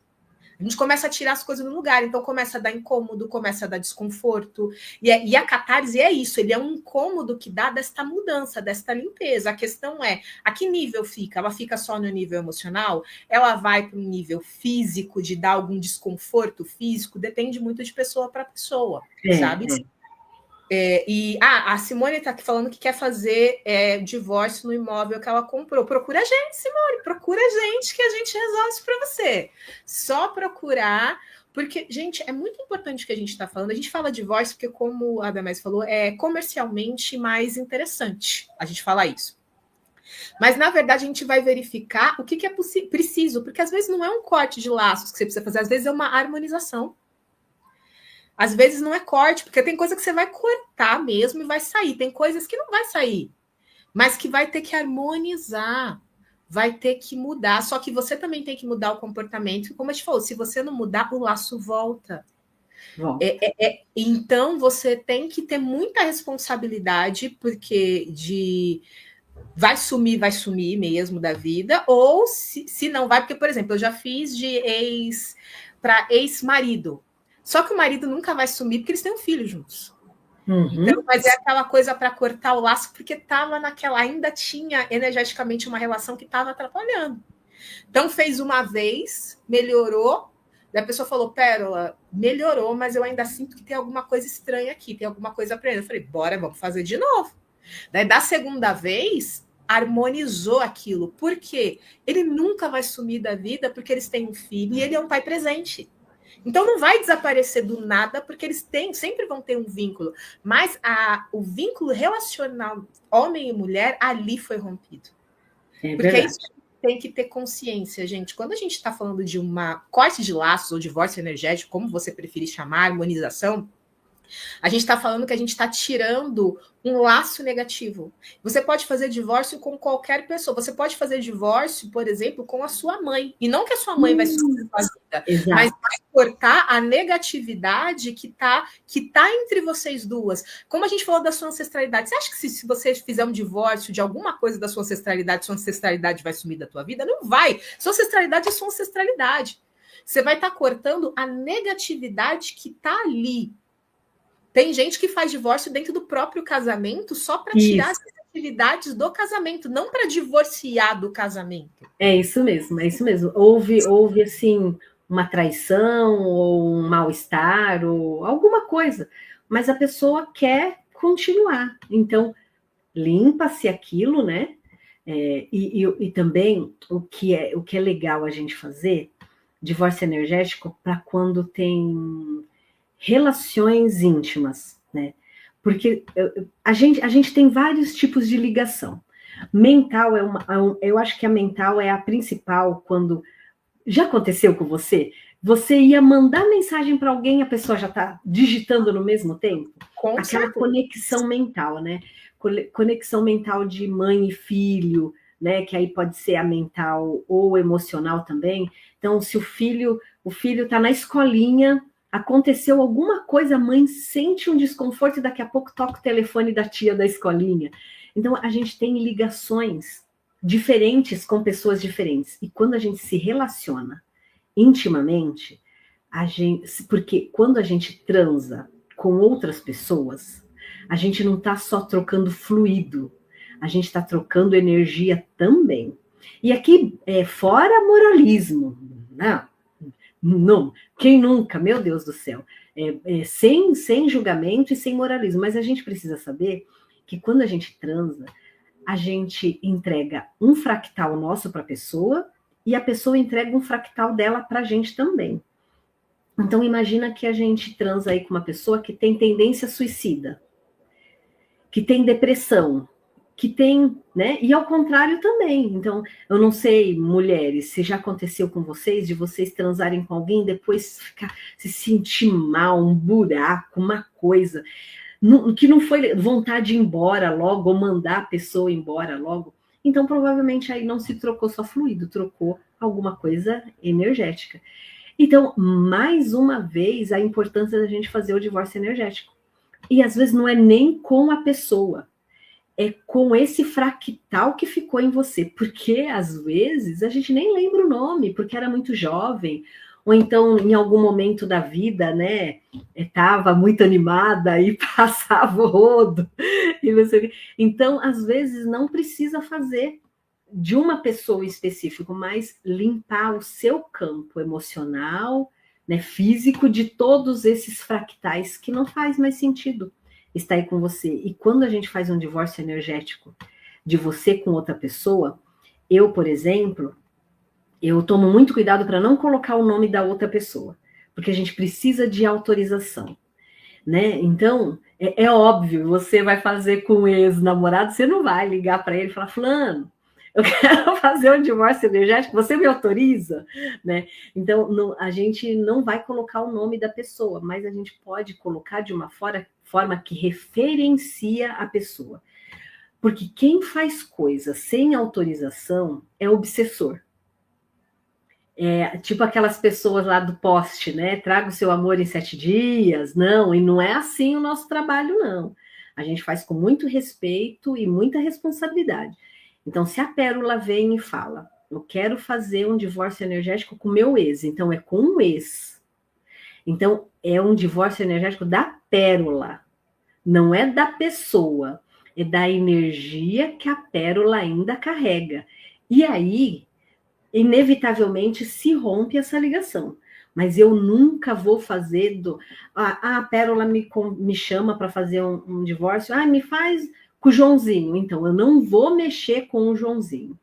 A gente começa a tirar as coisas do lugar, então começa a dar incômodo, começa a dar desconforto. E a catarse é isso, ele é um incômodo que dá desta mudança, desta limpeza. A questão é, a que nível fica? Ela fica só no nível emocional? Ela vai para um nível físico, de dar algum desconforto físico? Depende muito de pessoa para pessoa, sabe? A Simone está aqui falando que quer fazer divórcio no imóvel que ela comprou. Procura a gente, Simone, procura a gente que a gente resolve isso para você. Só procurar, porque, gente, é muito importante o que a gente está falando. A gente fala divórcio porque, como a Adamés falou, é comercialmente mais interessante a gente falar isso. Mas, na verdade, a gente vai verificar o que é preciso, porque às vezes não é um corte de laços que você precisa fazer, às vezes é uma harmonização. Às vezes não é corte, porque tem coisa que você vai cortar mesmo e vai sair. Tem coisas que não vai sair, mas que vai ter que harmonizar, vai ter que mudar. Só que você também tem que mudar o comportamento. E como eu te falou, se você não mudar, o laço volta. Então, você tem que ter muita responsabilidade, porque vai sumir mesmo da vida, ou se não vai, porque, por exemplo, eu já fiz de ex para ex-marido. Só que o marido nunca vai sumir porque eles têm um filho juntos. Então, mas é aquela coisa para cortar o laço, porque ainda tinha energeticamente uma relação que estava atrapalhando. Então, fez uma vez, melhorou, daí a pessoa falou, Pérola, melhorou, mas eu ainda sinto que tem alguma coisa estranha aqui, tem alguma coisa para ele. Eu falei, bora, vamos fazer de novo. Daí, da segunda vez, harmonizou aquilo. Por quê? Ele nunca vai sumir da vida porque eles têm um filho e ele é um pai presente. Então, não vai desaparecer do nada, porque eles sempre vão ter um vínculo. Mas o vínculo relacional homem e mulher, ali foi rompido. Porque é isso que tem que ter consciência, gente. Quando a gente está falando de uma corte de laços ou divórcio energético, como você preferir chamar, harmonização, a gente está falando que a gente está tirando um laço negativo. Você pode fazer divórcio com qualquer pessoa. Você pode fazer divórcio, por exemplo, com a sua mãe. E não que a sua mãe vai sumir da sua vida Exato. Mas vai cortar a negatividade que tá entre vocês duas. Como a gente falou da sua ancestralidade, você acha que se você fizer um divórcio de alguma coisa da sua ancestralidade vai sumir da tua vida? Não vai. Sua ancestralidade é sua ancestralidade. Você vai estar cortando a negatividade que tá ali. Tem gente que faz divórcio dentro do próprio casamento só para tirar as negatividades do casamento, não para divorciar do casamento. É isso mesmo, é isso mesmo. Houve assim, uma traição, ou um mal-estar, ou alguma coisa, mas a pessoa quer continuar. Então, limpa-se aquilo, né? E também o que é legal a gente fazer, divórcio energético, para quando tem relações íntimas, né? Porque a gente tem vários tipos de ligação. Mental eu acho que a mental é a principal. Quando já aconteceu com você, você ia mandar mensagem para alguém, a pessoa já está digitando no mesmo tempo. Com Aquela certeza. conexão mental, né? Conexão mental de mãe e filho, né? Que aí pode ser a mental ou emocional também. Então, se o filho está na escolinha, aconteceu alguma coisa, a mãe sente um desconforto e daqui a pouco toca o telefone da tia da escolinha. Então, a gente tem ligações diferentes com pessoas diferentes. E quando a gente se relaciona intimamente, porque quando a gente transa com outras pessoas, a gente não está só trocando fluido, a gente está trocando energia também. E aqui, fora moralismo, né? Não, quem nunca, meu Deus do céu, sem julgamento e sem moralismo, mas a gente precisa saber que quando a gente transa, a gente entrega um fractal nosso para a pessoa e a pessoa entrega um fractal dela para a gente também. Então imagina que a gente transa aí com uma pessoa que tem tendência suicida, que tem depressão, que tem, né? E ao contrário também. Então, eu não sei, mulheres, se já aconteceu com vocês, de vocês transarem com alguém, depois se sentir mal, um buraco, uma coisa, que não foi vontade de ir embora logo, ou mandar a pessoa embora logo. Então, provavelmente aí não se trocou só fluido, trocou alguma coisa energética. Então, mais uma vez, a importância da gente fazer o divórcio energético. E às vezes não é nem com a pessoa, é com esse fractal que ficou em você, porque às vezes a gente nem lembra o nome, porque era muito jovem, ou então em algum momento da vida, né, estava muito animada e passava o rodo, e não sei o quê. Então, às vezes não precisa fazer de uma pessoa em específico, mas limpar o seu campo emocional, né, físico, de todos esses fractais que não faz mais sentido está aí com você. E quando a gente faz um divórcio energético de você com outra pessoa, eu, por exemplo, eu tomo muito cuidado para não colocar o nome da outra pessoa, porque a gente precisa de autorização, né? Então, é óbvio, você vai fazer com o ex-namorado, você não vai ligar para ele e falar, fulano, eu quero fazer um divórcio energético, você me autoriza, né? Então, a gente não vai colocar o nome da pessoa, mas a gente pode colocar de uma forma que referencia a pessoa. Porque quem faz coisa sem autorização é obsessor. Tipo aquelas pessoas lá do post, né? Traga o seu amor em 7 dias. Não, e não é assim o nosso trabalho, não. A gente faz com muito respeito e muita responsabilidade. Então, se a Pérola vem e fala, eu quero fazer um divórcio energético com o meu ex, então é com o ex. Então, é um divórcio energético da Pérola, não é da pessoa, é da energia que a Pérola ainda carrega. E aí, inevitavelmente, se rompe essa ligação. Mas eu nunca vou fazer a Pérola me chama para fazer um divórcio, me faz com o Joãozinho. Então, eu não vou mexer com o Joãozinho.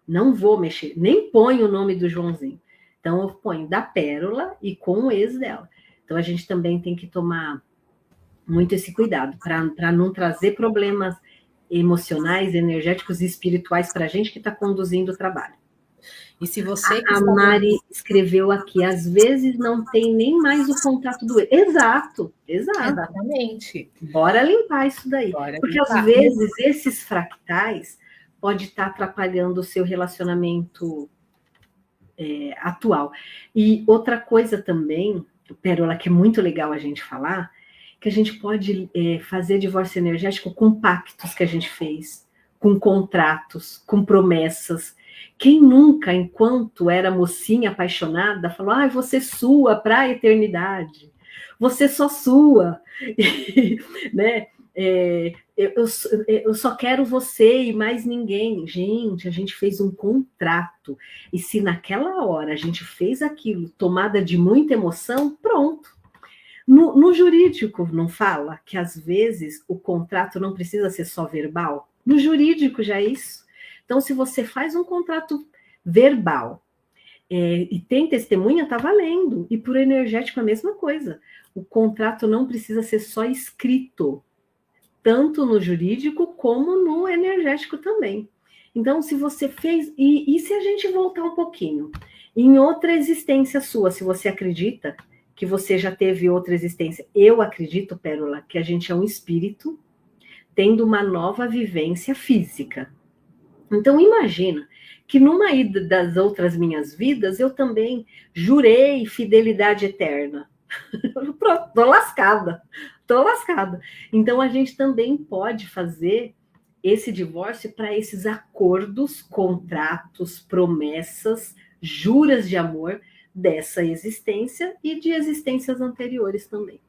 Não vou mexer, nem ponho o nome do Joãozinho. Então, eu ponho da Pérola e com o ex dela. Então, a gente também tem que tomar muito esse cuidado para não trazer problemas emocionais, energéticos e espirituais para a gente que está conduzindo o trabalho. E se você... A Mari escreveu aqui, às vezes não tem nem mais o contato do ex. Exato. Exatamente. Bora limpar isso daí. Porque às vezes esses fractais pode estar atrapalhando o seu relacionamento atual. E outra coisa também, Pérola, que é muito legal a gente falar, que a gente pode fazer divórcio energético com pactos que a gente fez, com contratos, com promessas. Quem nunca, enquanto era mocinha apaixonada, falou, você sua para a eternidade, você só sua, né? Eu só quero você e mais ninguém. Gente, a gente fez um contrato, e se naquela hora a gente fez aquilo tomada de muita emoção, pronto. No jurídico não fala que às vezes o contrato não precisa ser só verbal? No jurídico já é isso. Então, se você faz um contrato verbal e tem testemunha, tá valendo. E por energético a mesma coisa. O contrato não precisa ser só escrito, tanto no jurídico como no energético também. Então, se você fez... E se a gente voltar um pouquinho? Em outra existência sua, se você acredita que você já teve outra existência. Eu acredito, Pérola, que a gente é um espírito tendo uma nova vivência física. Então, imagina que numa das outras minhas vidas, eu também jurei fidelidade eterna. Pronto, tô lascada. Então, a gente também pode fazer esse divórcio para esses acordos, contratos, promessas, juras de amor dessa existência e de existências anteriores também.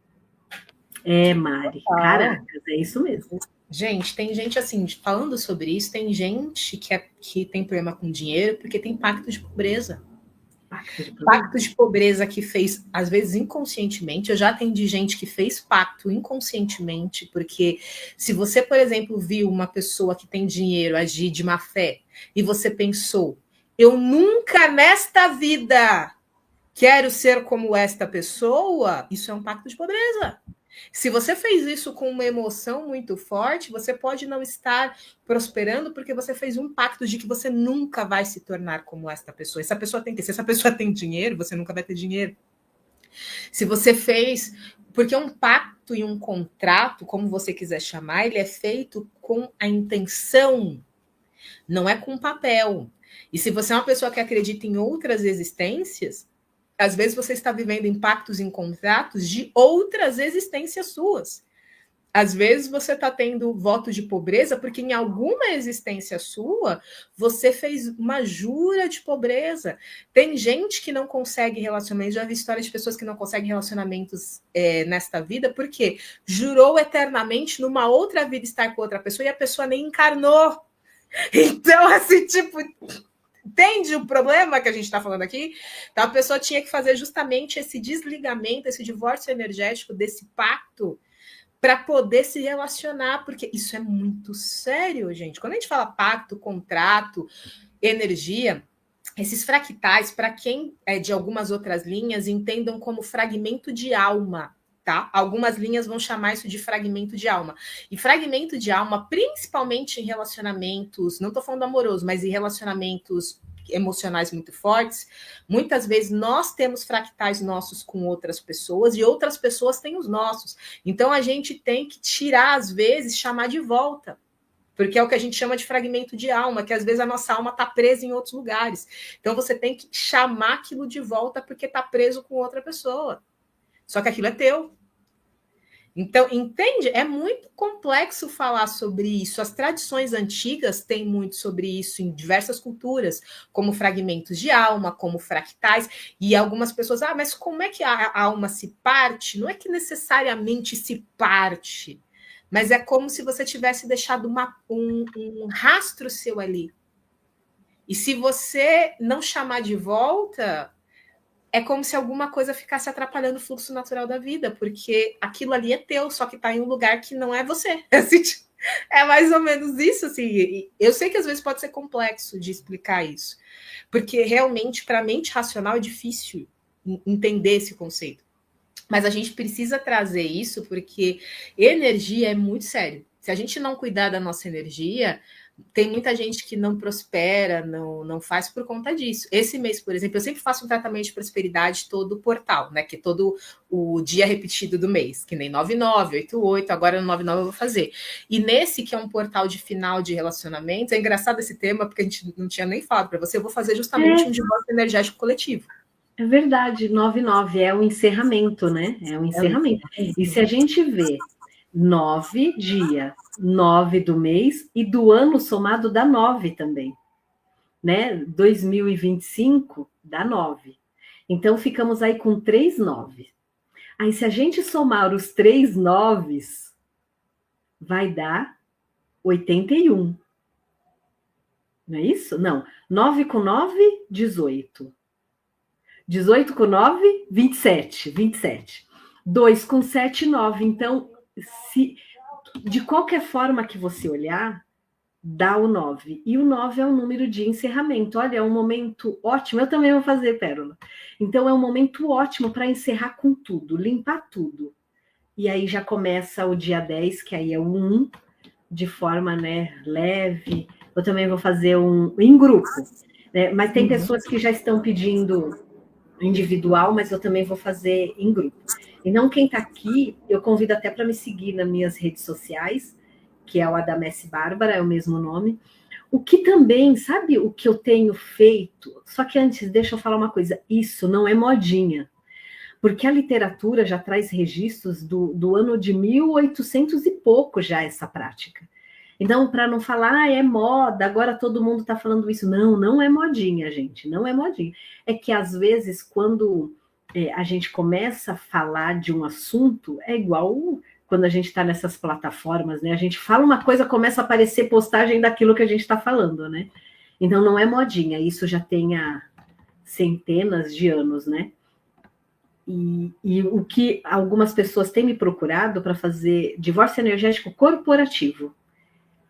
Mari, caracas, é isso mesmo. Gente, tem gente assim, falando sobre isso, tem gente que tem problema com dinheiro porque tem pacto de pobreza. Pacto de pobreza que fez, às vezes, inconscientemente. Eu já atendi gente que fez pacto inconscientemente, porque se você, por exemplo, viu uma pessoa que tem dinheiro agir de má fé e você pensou, eu nunca nesta vida quero ser como esta pessoa, isso é um pacto de pobreza. Se você fez isso com uma emoção muito forte, você pode não estar prosperando porque você fez um pacto de que você nunca vai se tornar como esta pessoa. Se essa pessoa tem dinheiro, você nunca vai ter dinheiro. Se você fez... Porque um pacto e um contrato, como você quiser chamar, ele é feito com a intenção, não é com papel. E se você é uma pessoa que acredita em outras existências, às vezes você está vivendo em pactos, em contratos de outras existências suas. Às vezes você está tendo voto de pobreza porque em alguma existência sua você fez uma jura de pobreza. Tem gente que não consegue relacionamentos, já vi histórias de pessoas que não conseguem relacionamentos nesta vida porque jurou eternamente numa outra vida estar com outra pessoa e a pessoa nem encarnou. Então, assim, tipo... Entende o problema que a gente está falando aqui? Então, a pessoa tinha que fazer justamente esse desligamento, esse divórcio energético desse pacto para poder se relacionar, porque isso é muito sério, gente. Quando a gente fala pacto, contrato, energia, esses fractais, para quem é de algumas outras linhas, entendam como fragmento de alma. Tá? Algumas linhas vão chamar isso de fragmento de alma. E fragmento de alma, principalmente em relacionamentos, não estou falando amoroso, mas em relacionamentos emocionais muito fortes, muitas vezes nós temos fractais nossos com outras pessoas e outras pessoas têm os nossos. Então a gente tem que tirar, às vezes, chamar de volta. Porque é o que a gente chama de fragmento de alma, que às vezes a nossa alma está presa em outros lugares. Então você tem que chamar aquilo de volta porque está preso com outra pessoa. Só que aquilo é teu. Então, entende? É muito complexo falar sobre isso. As tradições antigas têm muito sobre isso em diversas culturas, como fragmentos de alma, como fractais. E algumas pessoas, mas como é que a alma se parte? Não é que necessariamente se parte, mas é como se você tivesse deixado um rastro seu ali. E se você não chamar de volta... é como se alguma coisa ficasse atrapalhando o fluxo natural da vida, porque aquilo ali é teu, só que está em um lugar que não é você. É mais ou menos isso, assim. Eu sei que às vezes pode ser complexo de explicar isso, porque realmente, para a mente racional, é difícil entender esse conceito. Mas a gente precisa trazer isso, porque energia é muito sério. Se a gente não cuidar da nossa energia, tem muita gente que não prospera, não faz por conta disso. Esse mês, por exemplo, eu sempre faço um tratamento de prosperidade todo o portal, né? Que é todo o dia repetido do mês, que nem 99, 88, agora no 99 eu vou fazer. E nesse, que é um portal de final de relacionamentos, é engraçado esse tema, porque a gente não tinha nem falado para você, eu vou fazer justamente um divórcio energético coletivo. É verdade, 99 é o encerramento, né? É o encerramento. E se a gente vê 9 dia, 9 do mês e do ano somado dá 9 também, né? 2025 dá 9. Então ficamos aí com 3 9. Aí se a gente somar os 3 noves, vai dar 81. Não é isso? Não. 9 com 9, 18. 18 com 9, 27. 27. 2 com 7, 9. Então, de qualquer forma que você olhar, dá o 9. E o 9 é um número de encerramento. Olha, é um momento ótimo. Eu também vou fazer, Pérola. Então, é um momento ótimo para encerrar com tudo, limpar tudo. E aí já começa o dia 10, que aí é o 1, de forma, né, leve. Eu também vou fazer um em grupo. Né? Mas tem pessoas que já estão pedindo individual, mas eu também vou fazer em grupo. Então, quem está aqui, eu convido até para me seguir nas minhas redes sociais, que é o Adamesse Bárbara, é o mesmo nome. O que também, sabe o que eu tenho feito? Só que antes, deixa eu falar uma coisa, isso não é modinha, porque a literatura já traz registros do ano de 1800 e pouco já essa prática. Então, para não falar, é moda, agora todo mundo está falando isso. Não, não é modinha, gente, não é modinha. É que, às vezes, quando a gente começa a falar de um assunto, é igual quando a gente está nessas plataformas, né? A gente fala uma coisa, começa a aparecer postagem daquilo que a gente está falando, né? Então, não é modinha, isso já tem há centenas de anos, né? E o que algumas pessoas têm me procurado para fazer divórcio energético corporativo.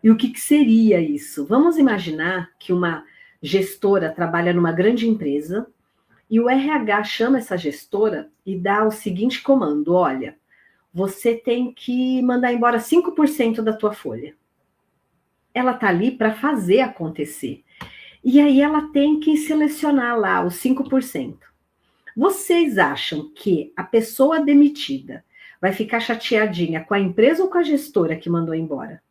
E o que seria isso? Vamos imaginar que uma gestora trabalha numa grande empresa e o RH chama essa gestora e dá o seguinte comando: olha, você tem que mandar embora 5% da tua folha. Ela está ali para fazer acontecer. E aí ela tem que selecionar lá os 5%. Vocês acham que a pessoa demitida vai ficar chateadinha com a empresa ou com a gestora que mandou embora?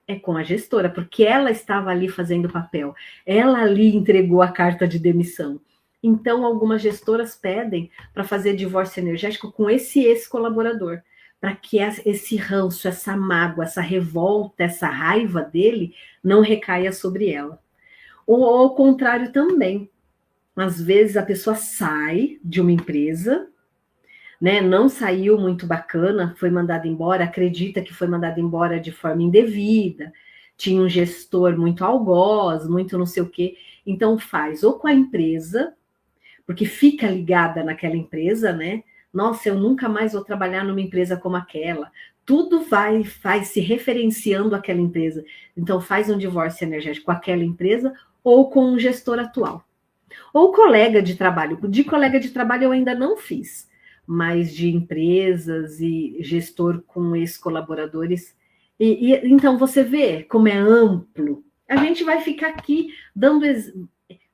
É com a gestora, porque ela estava ali fazendo o papel, ela ali entregou a carta de demissão. Então, algumas gestoras pedem para fazer divórcio energético com esse ex-colaborador, para que esse ranço, essa mágoa, essa revolta, essa raiva dele não recaia sobre ela. Ou ao contrário também. Às vezes a pessoa sai de uma empresa, né, não saiu muito bacana, foi mandada embora, acredita que foi mandada embora de forma indevida, tinha um gestor muito algoz, muito não sei o quê, então faz ou com a empresa, porque fica ligada naquela empresa, né? Nossa, eu nunca mais vou trabalhar numa empresa como aquela. Tudo vai se referenciando àquela empresa. Então faz um divórcio energético com aquela empresa ou com um gestor atual. Ou colega de trabalho. De colega de trabalho eu ainda não fiz, mas de empresas e gestor com ex-colaboradores. Então, você vê como é amplo. A gente vai ficar aqui dando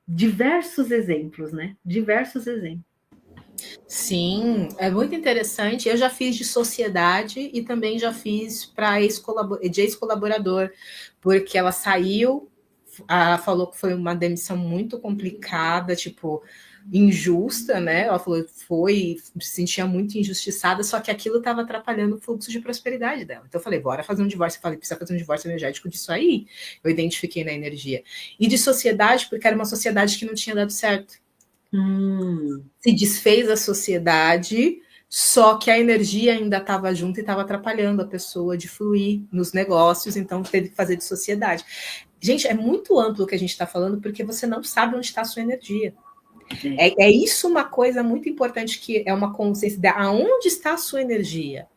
diversos exemplos, né? Diversos exemplos. Sim, é muito interessante. Eu já fiz de sociedade e também já fiz para ex-colaborador, porque ela saiu, falou que foi uma demissão muito complicada, tipo, injusta, né? Ela falou que se sentia muito injustiçada, só que aquilo estava atrapalhando o fluxo de prosperidade dela. Então eu falei, bora fazer um divórcio. Eu falei, precisa fazer um divórcio energético disso aí. Eu identifiquei na energia. E de sociedade, porque era uma sociedade que não tinha dado certo. Se desfez a sociedade, só que a energia ainda estava junto e estava atrapalhando a pessoa de fluir nos negócios, então teve que fazer de sociedade. Gente, é muito amplo o que a gente está falando, porque você não sabe onde está a sua energia. É isso uma coisa muito importante, que é uma consciência de aonde está a sua energia.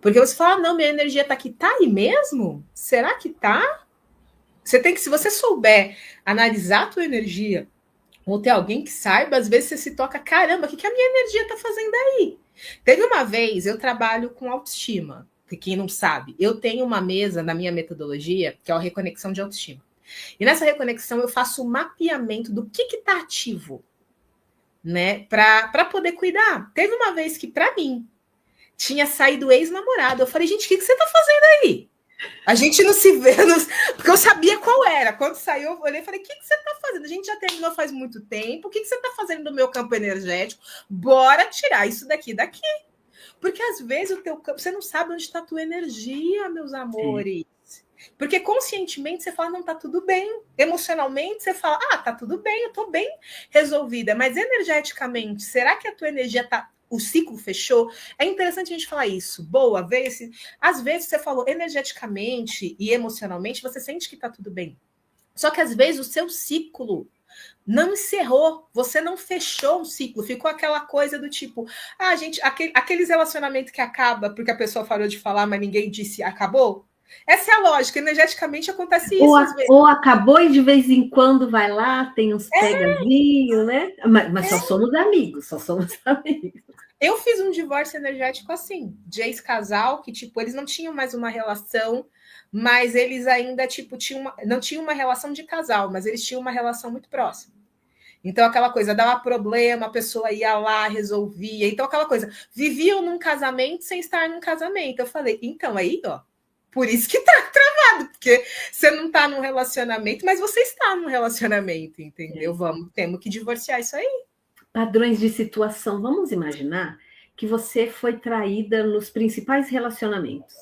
Porque você fala, não, minha energia está aqui. Está aí mesmo? Será que está? Você tem que, se você souber analisar a tua energia, ou ter alguém que saiba, às vezes você se toca, caramba, o que a minha energia está fazendo aí? Teve uma vez, eu trabalho com autoestima, quem não sabe, eu tenho uma mesa na minha metodologia, que é a reconexão de autoestima. E nessa reconexão eu faço o mapeamento do que está ativo, né? Para poder cuidar. Teve uma vez que, para mim, tinha saído ex-namorado. Eu falei, gente, o que você está fazendo aí? A gente não se vê, porque eu sabia qual era. Quando saiu, eu olhei e falei, o que você está fazendo? A gente já terminou faz muito tempo. O que você está fazendo no meu campo energético? Bora tirar isso daqui. Porque às vezes o teu campo, você não sabe onde está a tua energia, meus amores. Porque conscientemente você fala, não, tá tudo bem. Emocionalmente você fala, tá tudo bem, eu tô bem resolvida. Mas energeticamente, será que a tua energia tá... O ciclo fechou? É interessante a gente falar isso. Boa, vez. Às vezes você falou energeticamente e emocionalmente, você sente que tá tudo bem. Só que às vezes o seu ciclo não encerrou, você não fechou um ciclo, ficou aquela coisa do tipo, gente, aqueles relacionamentos que acaba porque a pessoa parou de falar, mas ninguém disse acabou. Essa é a lógica, energeticamente acontece isso às vezes. Ou acabou e de vez em quando vai lá, tem uns pegazinhos, né? Mas só somos amigos, Eu fiz um divórcio energético assim, de ex-casal, que tipo, eles não tinham mais uma relação, mas eles ainda tipo não tinham uma relação de casal, mas eles tinham uma relação muito próxima. Então, aquela coisa, dava problema, a pessoa ia lá, resolvia. Então, aquela coisa, viviam num casamento sem estar num casamento. Eu falei, então, aí, ó, por isso que tá travado, porque você não tá num relacionamento, mas você está num relacionamento, entendeu? Temos que divorciar isso aí. Padrões de situação. Vamos imaginar que você foi traída nos principais relacionamentos.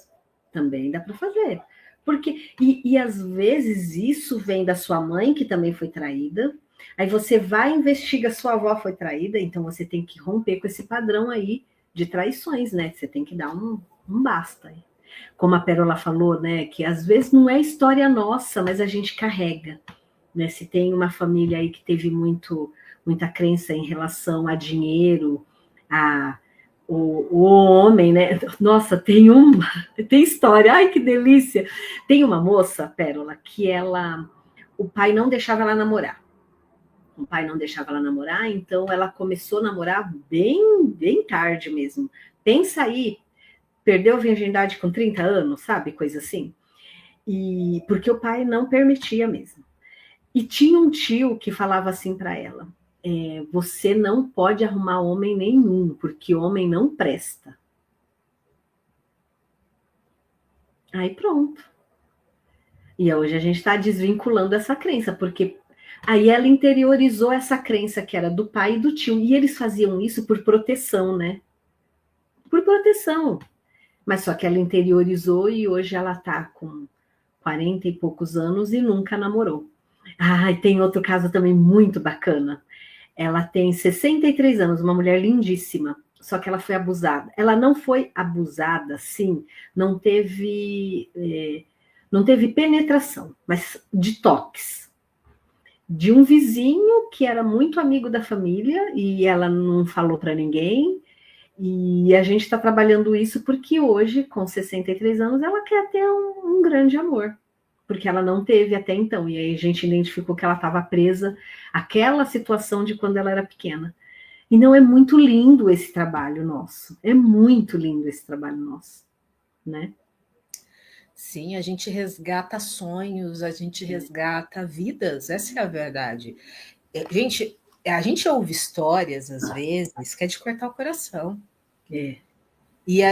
Também dá para fazer. Porque, e às vezes isso vem da sua mãe, que também foi traída. Aí você vai e investiga, sua avó foi traída, então você tem que romper com esse padrão aí de traições, né? Você tem que dar um basta aí. Como a Pérola falou, né? Que às vezes não é história nossa, mas a gente carrega. Né? Se tem uma família aí que teve muita crença em relação a dinheiro, o homem, né? Nossa, tem história, ai que delícia! Tem uma moça, Pérola, que o pai não deixava ela namorar. O pai não deixava ela namorar, então ela começou a namorar bem, bem tarde mesmo. Pensa aí, perdeu a virgindade com 30 anos, sabe? Coisa assim. E porque o pai não permitia mesmo. E tinha um tio que falava assim para ela, você não pode arrumar homem nenhum, porque homem não presta. Aí pronto. E hoje a gente está desvinculando essa crença, porque aí ela interiorizou essa crença que era do pai e do tio. E eles faziam isso por proteção, né? Por proteção. Mas só que ela interiorizou e hoje ela tá com 40 e poucos anos e nunca namorou. E tem outro caso também muito bacana. Ela tem 63 anos, uma mulher lindíssima, só que ela foi abusada. Ela não foi abusada, sim, não teve penetração, mas de toques. De um vizinho que era muito amigo da família e ela não falou para ninguém. E a gente está trabalhando isso porque hoje, com 63 anos, ela quer ter um grande amor. Porque ela não teve até então. E aí a gente identificou que ela estava presa àquela situação de quando ela era pequena. E não é muito lindo esse trabalho nosso. É muito lindo esse trabalho nosso, né? Sim, a gente resgata sonhos, a gente resgata vidas, essa é a verdade. Gente, a gente ouve histórias, às vezes, que é de cortar o coração.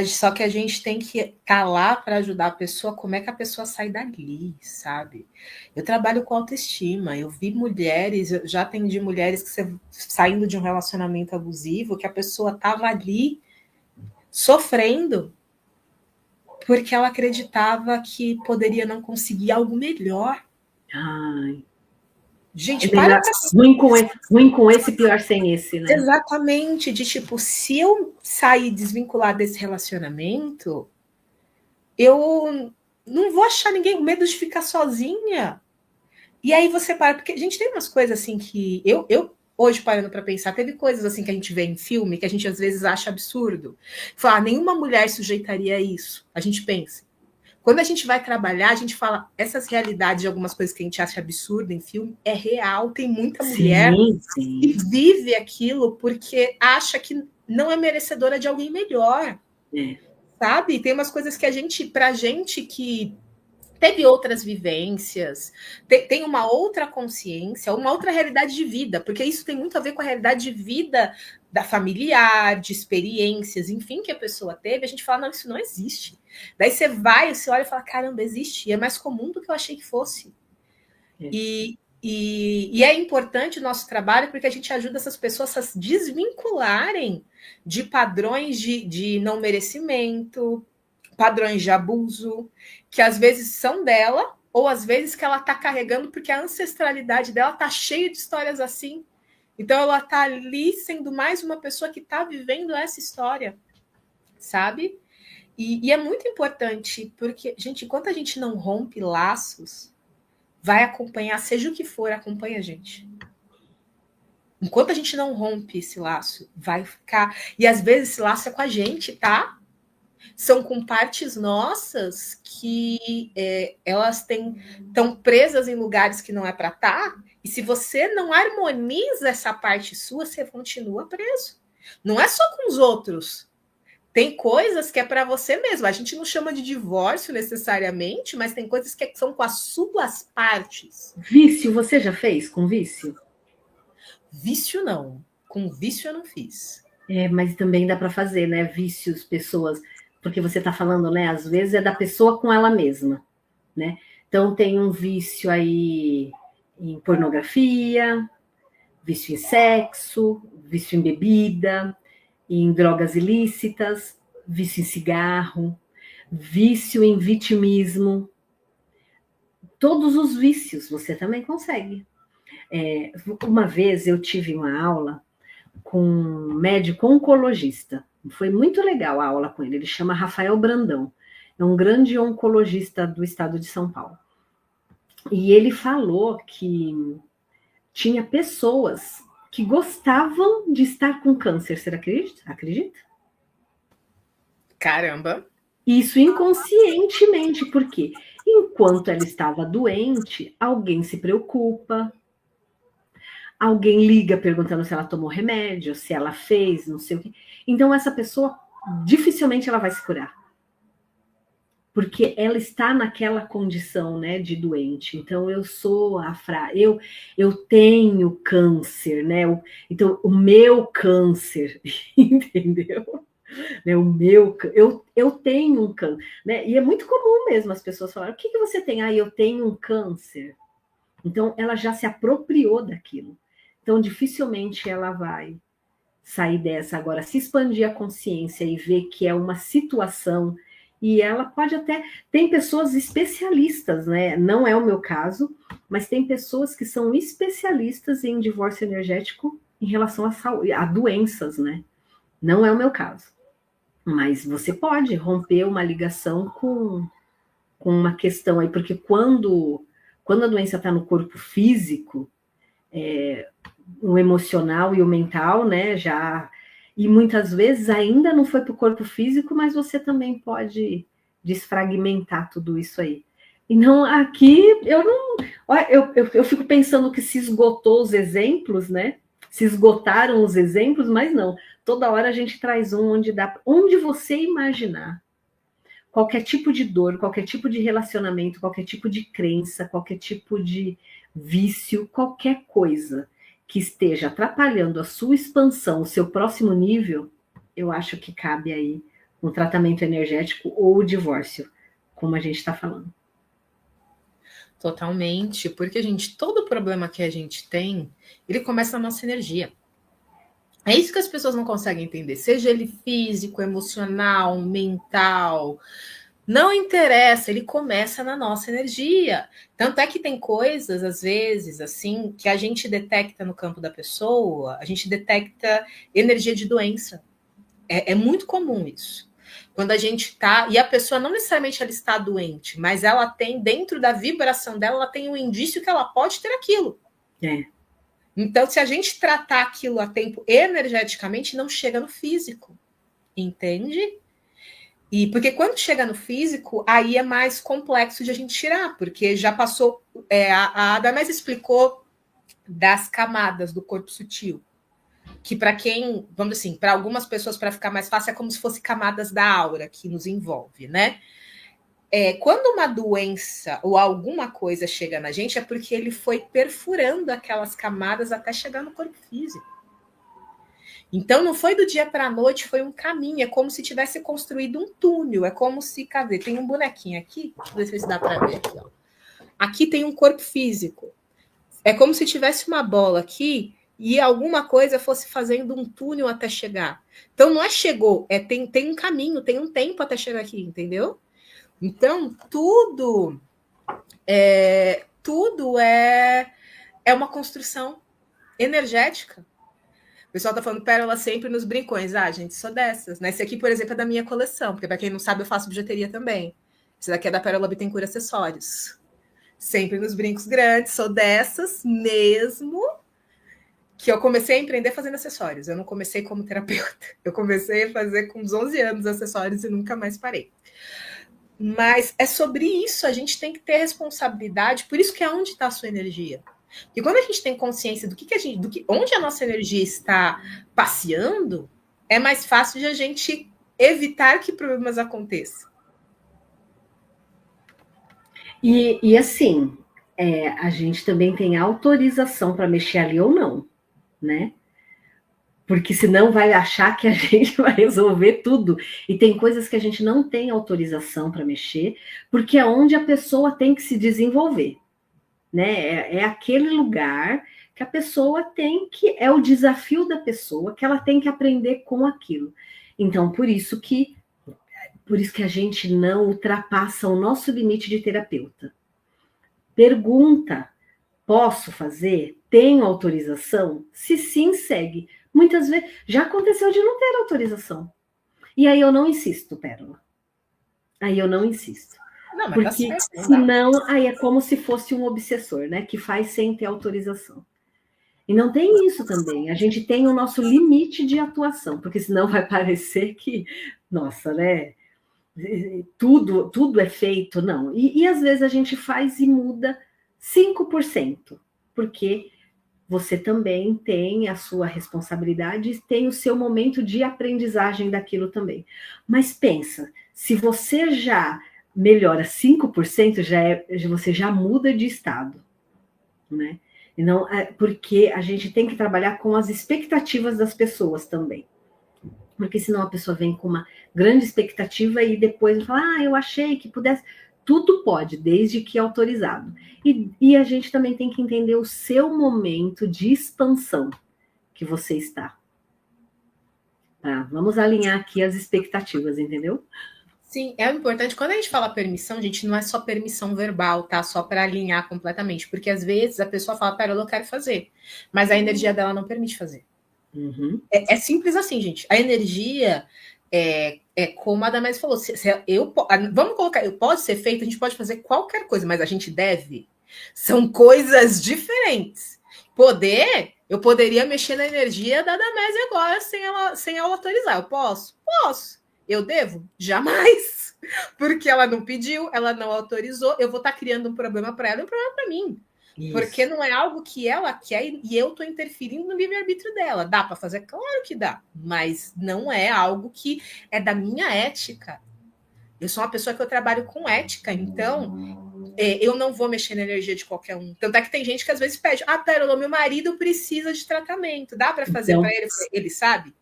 Só que a gente tem que estar lá para ajudar a pessoa, como é que a pessoa sai dali, sabe? Eu trabalho com autoestima, eu vi mulheres, eu já atendi mulheres que saindo de um relacionamento abusivo, que a pessoa estava ali sofrendo, porque ela acreditava que poderia não conseguir algo melhor. Gente, ruim com esse, pior sem esse, né? Exatamente, de tipo, se eu sair desvincular desse relacionamento, eu não vou achar ninguém, com medo de ficar sozinha. E aí você para, porque a gente tem umas coisas assim que eu hoje parando para pensar, teve coisas assim que a gente vê em filme que a gente às vezes acha absurdo. Fala, nenhuma mulher sujeitaria a isso. A gente pensa. Quando a gente vai trabalhar, a gente fala, essas realidades de algumas coisas que a gente acha absurdo em filme, é real. Tem muita mulher que vive aquilo porque acha que não é merecedora de alguém melhor. sabe? Tem umas coisas que pra gente que teve outras vivências, tem uma outra consciência, uma outra realidade de vida, porque isso tem muito a ver com a realidade de vida da familiar, de experiências, enfim, que a pessoa teve, a gente fala, não, isso não existe. Daí você olha e fala, caramba, existe, e é mais comum do que eu achei que fosse. E é importante o nosso trabalho porque a gente ajuda essas pessoas a se desvincularem de padrões de não merecimento, padrões de abuso, que às vezes são dela, ou às vezes que ela está carregando porque a ancestralidade dela está cheia de histórias assim. Então ela está ali sendo mais uma pessoa que está vivendo essa história, sabe? E é muito importante, porque, gente, enquanto a gente não rompe laços, vai acompanhar, seja o que for, acompanha a gente. Enquanto a gente não rompe esse laço, vai ficar... E às vezes esse laço é com a gente, tá? São com partes nossas que elas estão presas em lugares que não é para estar, e se você não harmoniza essa parte sua, você continua preso. Não é só com os outros. Tem coisas que é para você mesmo. A gente não chama de divórcio necessariamente, mas tem coisas que são com as suas partes. Vício, você já fez com vício? Vício não. Com vício eu não fiz. Mas também dá para fazer, né? Vícios, pessoas... Porque você está falando, né? Às vezes é da pessoa com ela mesma, né? Então tem um vício aí em pornografia, vício em sexo, vício em bebida, em drogas ilícitas, vício em cigarro, vício em vitimismo. Todos os vícios você também consegue. Uma vez eu tive uma aula com um médico oncologista. Foi muito legal a aula com ele. Ele chama Rafael Brandão. É um grande oncologista do estado de São Paulo. E ele falou que tinha pessoas que gostavam de estar com câncer. Você acredita? Caramba! Isso inconscientemente, porque enquanto ela estava doente, alguém se preocupa, alguém liga perguntando se ela tomou remédio, se ela fez, não sei o quê. Então, essa pessoa, dificilmente ela vai se curar. Porque ela está naquela condição, né, de doente. Então, eu sou eu tenho câncer, né? Então, o meu câncer, entendeu? Eu tenho um câncer, né? E é muito comum mesmo as pessoas falarem, o que você tem? Eu tenho um câncer. Então, ela já se apropriou daquilo. Então, dificilmente ela vai sair dessa. Agora, se expandir a consciência e ver que é uma situação, e ela pode até... Tem pessoas especialistas, né? Não é o meu caso, mas tem pessoas que são especialistas em divórcio energético em relação à saúde, a doenças, né? Não é o meu caso. Mas você pode romper uma ligação com uma questão aí, porque quando a doença está no corpo físico, o emocional e o mental, né, já... E muitas vezes ainda não foi para o corpo físico, mas você também pode desfragmentar tudo isso aí. E não, aqui, eu fico pensando que se esgotou os exemplos, né? Se esgotaram os exemplos, mas não. Toda hora a gente traz onde você imaginar. Qualquer tipo de dor, qualquer tipo de relacionamento, qualquer tipo de crença, qualquer tipo de vício, qualquer coisa que esteja atrapalhando a sua expansão, o seu próximo nível, eu acho que cabe aí um tratamento energético ou o divórcio, como a gente está falando. Totalmente, porque, gente, todo problema que a gente tem, ele começa na nossa energia. É isso que as pessoas não conseguem entender, seja ele físico, emocional, mental, não interessa, ele começa na nossa energia. Tanto é que tem coisas, às vezes, assim, que a gente detecta no campo da pessoa, a gente detecta energia de doença. É muito comum isso. Quando a gente está... E a pessoa não necessariamente ela está doente, mas ela tem, dentro da vibração dela, ela tem um indício que ela pode ter aquilo. Então, se a gente tratar aquilo a tempo energeticamente, não chega no físico. Entende? E porque quando chega no físico, aí é mais complexo de a gente tirar, porque já passou... a Adamés explicou das camadas do corpo sutil. que para quem, vamos dizer assim, para algumas pessoas, para ficar mais fácil, é como se fosse camadas da aura que nos envolve, né? Quando uma doença ou alguma coisa chega na gente, é porque ele foi perfurando aquelas camadas até chegar no corpo físico. Então, não foi do dia para a noite, foi um caminho. É como se tivesse construído um túnel. É como se, cadê? Tem um bonequinho aqui, deixa eu ver se dá para ver aqui. Ó. Aqui tem um corpo físico. É como se tivesse uma bola aqui e alguma coisa fosse fazendo um túnel até chegar. Então, não é chegou, tem um caminho, tem um tempo até chegar aqui, entendeu? Então, tudo é uma construção energética. O pessoal tá falando pérola sempre nos brincões. Ah, gente, sou dessas, né? Esse aqui, por exemplo, é da minha coleção, porque para quem não sabe, eu faço bijuteria também. Esse daqui é da Pérola Bittencourt Acessórios. Sempre nos brincos grandes, sou dessas mesmo, que eu comecei a empreender fazendo acessórios. Eu não comecei como terapeuta. Eu comecei a fazer com uns 11 anos acessórios e nunca mais parei. Mas é sobre isso, a gente tem que ter responsabilidade, por isso que é onde está a sua energia. E quando a gente tem consciência onde a nossa energia está passeando, é mais fácil de a gente evitar que problemas aconteçam. E assim, a gente também tem autorização para mexer ali ou não, né? Porque senão vai achar que a gente vai resolver tudo. E tem coisas que a gente não tem autorização para mexer, porque é onde a pessoa tem que se desenvolver. Né? É aquele lugar que a pessoa tem que... É o desafio da pessoa, que ela tem que aprender com aquilo. Então, por isso que a gente não ultrapassa o nosso limite de terapeuta. Pergunta, posso fazer? Tenho autorização? Se sim, segue. Muitas vezes já aconteceu de não ter autorização. E aí eu não insisto, Pérola. Aí eu não insisto. Não, mas porque tá certo, senão aí é como se fosse um obsessor, né? Que faz sem ter autorização. E não tem isso também. A gente tem o nosso limite de atuação, porque senão vai parecer que, nossa, né? Tudo é feito, não. E às vezes a gente faz e muda 5%, porque você também tem a sua responsabilidade e tem o seu momento de aprendizagem daquilo também. Mas pensa, se você já melhora 5%, você já muda de estado, né? E não, porque a gente tem que trabalhar com as expectativas das pessoas também. Porque senão a pessoa vem com uma grande expectativa e depois fala, eu achei que pudesse... Tudo pode, desde que autorizado. E a gente também tem que entender o seu momento de expansão que você está. Tá? Vamos alinhar aqui as expectativas, entendeu? Sim, é importante. Quando a gente fala permissão, gente, não é só permissão verbal, tá? Só para alinhar completamente. Porque às vezes a pessoa fala, pera, eu quero fazer. Mas a energia dela não permite fazer. Uhum. É simples assim, gente. A energia é como a Damares falou. Vamos colocar, pode ser feito, a gente pode fazer qualquer coisa, mas a gente deve. São coisas diferentes. Eu poderia mexer na energia da Damares agora sem ela autorizar. Eu posso? Posso. Eu devo? Jamais. Porque ela não pediu, ela não autorizou. Eu vou estar criando um problema para ela e um problema para mim. Isso. Porque não é algo que ela quer e eu estou interferindo no livre-arbítrio dela. Dá para fazer? Claro que dá. Mas não é algo que é da minha ética. Eu sou uma pessoa que eu trabalho com ética, então eu não vou mexer na energia de qualquer um. Tanto é que tem gente que às vezes pede, Pérola, meu marido precisa de tratamento. Dá para fazer então, para ele? Ele sabe?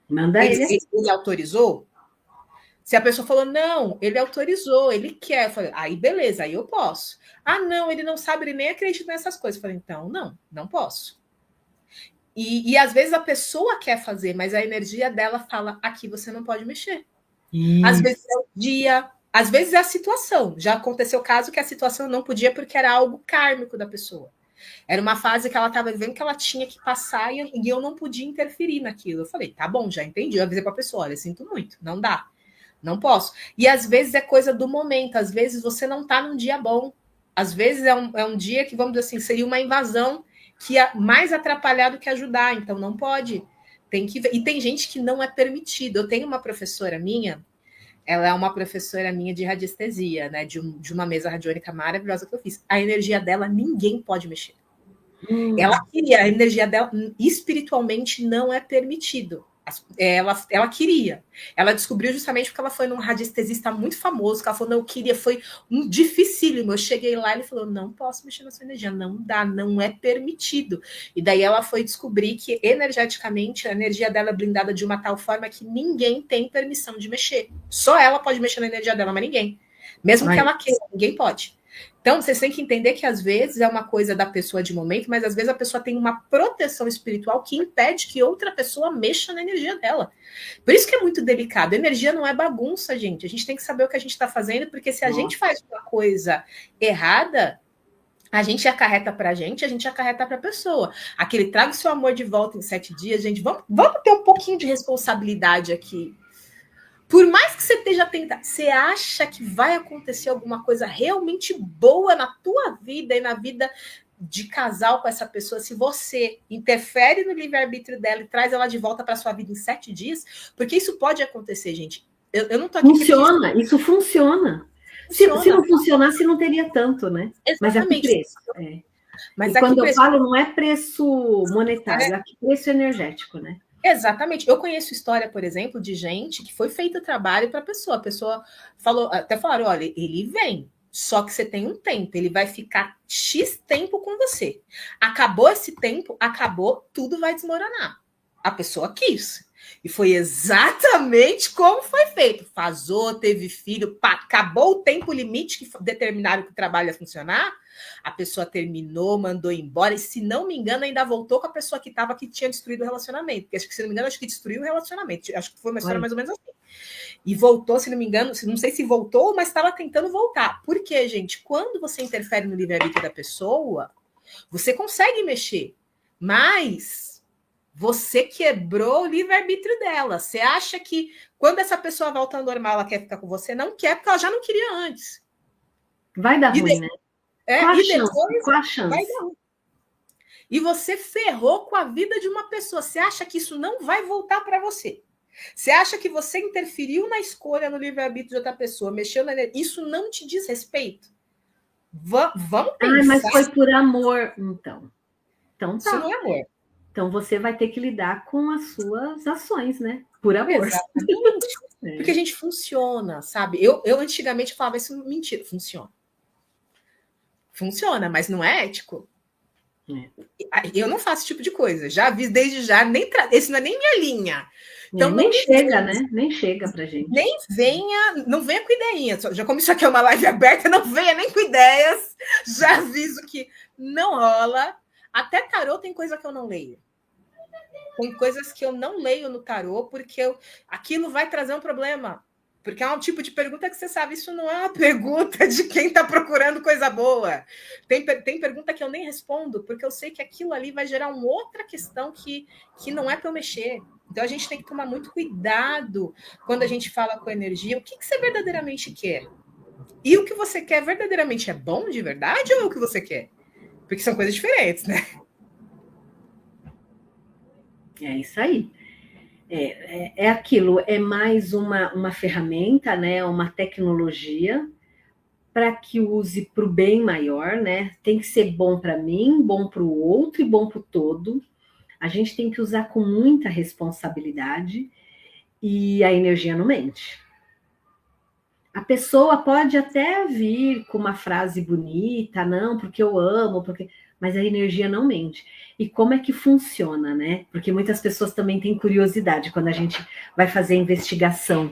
Manda ele. Ele autorizou? Se a pessoa falou, não, ele autorizou, ele quer. Eu falei, aí beleza, aí eu posso. Não, ele não sabe, ele nem acredita nessas coisas. Eu falei, então, não posso. E às vezes a pessoa quer fazer, mas a energia dela fala, aqui você não pode mexer. Isso. Às vezes é o dia, às vezes é a situação. Já aconteceu o caso que a situação não podia porque era algo kármico da pessoa. Era uma fase que ela estava vivendo que ela tinha que passar e eu não podia interferir naquilo. Eu falei, tá bom, já entendi. Eu avisei para a pessoa, olha, sinto muito, não dá. Não posso. E às vezes é coisa do momento, às vezes você não está num dia bom. Às vezes é um dia que, vamos dizer assim, seria uma invasão que é mais atrapalhar do que ajudar, então não pode. Tem que ver. E tem gente que não é permitido. Eu tenho uma professora minha, ela é uma professora minha de radiestesia, né? De uma mesa radiônica maravilhosa que eu fiz. A energia dela, ninguém pode mexer. Ela queria, a energia dela espiritualmente não é permitido. Ela queria. Ela descobriu justamente porque ela foi num radiestesista muito famoso, que ela falou, não, eu queria, foi um dificílimo. Eu cheguei lá e ele falou, não posso mexer na sua energia, não dá, não é permitido. E daí ela foi descobrir que energeticamente a energia dela é blindada de uma tal forma que ninguém tem permissão de mexer. Só ela pode mexer na energia dela, mas ninguém. Mesmo que ela queira, ninguém pode. Então, vocês têm que entender que às vezes é uma coisa da pessoa de momento, mas às vezes a pessoa tem uma proteção espiritual que impede que outra pessoa mexa na energia dela. Por isso que é muito delicado. Energia não é bagunça, gente. A gente tem que saber o que a gente está fazendo, porque se a gente faz uma coisa errada, a gente acarreta para a gente acarreta para a pessoa. Aquele traga o seu amor de volta em 7 dias, gente. Vamos ter um pouquinho de responsabilidade aqui. Por mais que você esteja tentando, você acha que vai acontecer alguma coisa realmente boa na tua vida e na vida de casal com essa pessoa, se você interfere no livre-arbítrio dela e traz ela de volta para sua vida em 7 dias? Porque isso pode acontecer, gente. Eu não tô aqui... Funciona, isso funciona. Se não funcionasse, não teria tanto, né? Exatamente. Mas é que preço. Mas quando eu falo, não é preço monetário, é preço energético, né? Exatamente. Eu conheço história, por exemplo, de gente que foi feito o trabalho para a pessoa. A pessoa falou, até falaram, olha, ele vem, só que você tem um tempo, ele vai ficar X tempo com você. Acabou esse tempo, acabou, tudo vai desmoronar. A pessoa quis. E foi exatamente como foi feito. Casou, teve filho, acabou o tempo limite que determinaram que o trabalho ia funcionar. A pessoa terminou, mandou embora, e se não me engano, ainda voltou com a pessoa que estava, que tinha destruído o relacionamento. Porque, se não me engano, acho que destruiu o relacionamento. Acho que foi uma história mais ou menos assim. E voltou, se não me engano, não sei se voltou, mas estava tentando voltar. Por quê, gente? Quando você interfere no livre-arbítrio da pessoa, você consegue mexer, mas você quebrou o livre-arbítrio dela. Você acha que quando essa pessoa volta ao normal, ela quer ficar com você? Não quer, porque ela já não queria antes. Vai dar ruim, né? Qual a chance? E você ferrou com a vida de uma pessoa. Você acha que isso não vai voltar para você? Você acha que você interferiu na escolha, no livre-arbítrio de outra pessoa, mexeu na... Isso não te diz respeito? Vamos pensar. Mas foi por amor, então. Então tá. Isso não é amor. Então você vai ter que lidar com as suas ações, né? Por amor. Exatamente. Porque a gente funciona, sabe? Eu antigamente falava isso, mentira, funciona. Funciona, mas não é ético. Eu não faço esse tipo de coisa. Já vi desde já, esse não é nem minha linha. Então, nem chega, né? Nem chega pra gente. Nem venha, não venha com ideinha. Já como isso aqui é uma live aberta, não venha nem com ideias. Já aviso que não rola. Até tarô tem coisa que eu não leio. Tem coisas que eu não leio no tarô, porque aquilo vai trazer um problema. Porque é um tipo de pergunta que você sabe, isso não é uma pergunta de quem está procurando coisa boa. Tem pergunta que eu nem respondo, porque eu sei que aquilo ali vai gerar uma outra questão que não é para eu mexer. Então a gente tem que tomar muito cuidado quando a gente fala com energia. O que você verdadeiramente quer? E o que você quer verdadeiramente é bom de verdade ou é o que você quer? Porque são coisas diferentes, né? É isso aí. É aquilo, é mais uma ferramenta, né, uma tecnologia para que use para o bem maior, né? Tem que ser bom para mim, bom para o outro e bom para o todo. A gente tem que usar com muita responsabilidade e a energia não mente. A pessoa pode até vir com uma frase bonita, não, porque eu amo, mas a energia não mente. E como é que funciona, né? Porque muitas pessoas também têm curiosidade quando a gente vai fazer a investigação.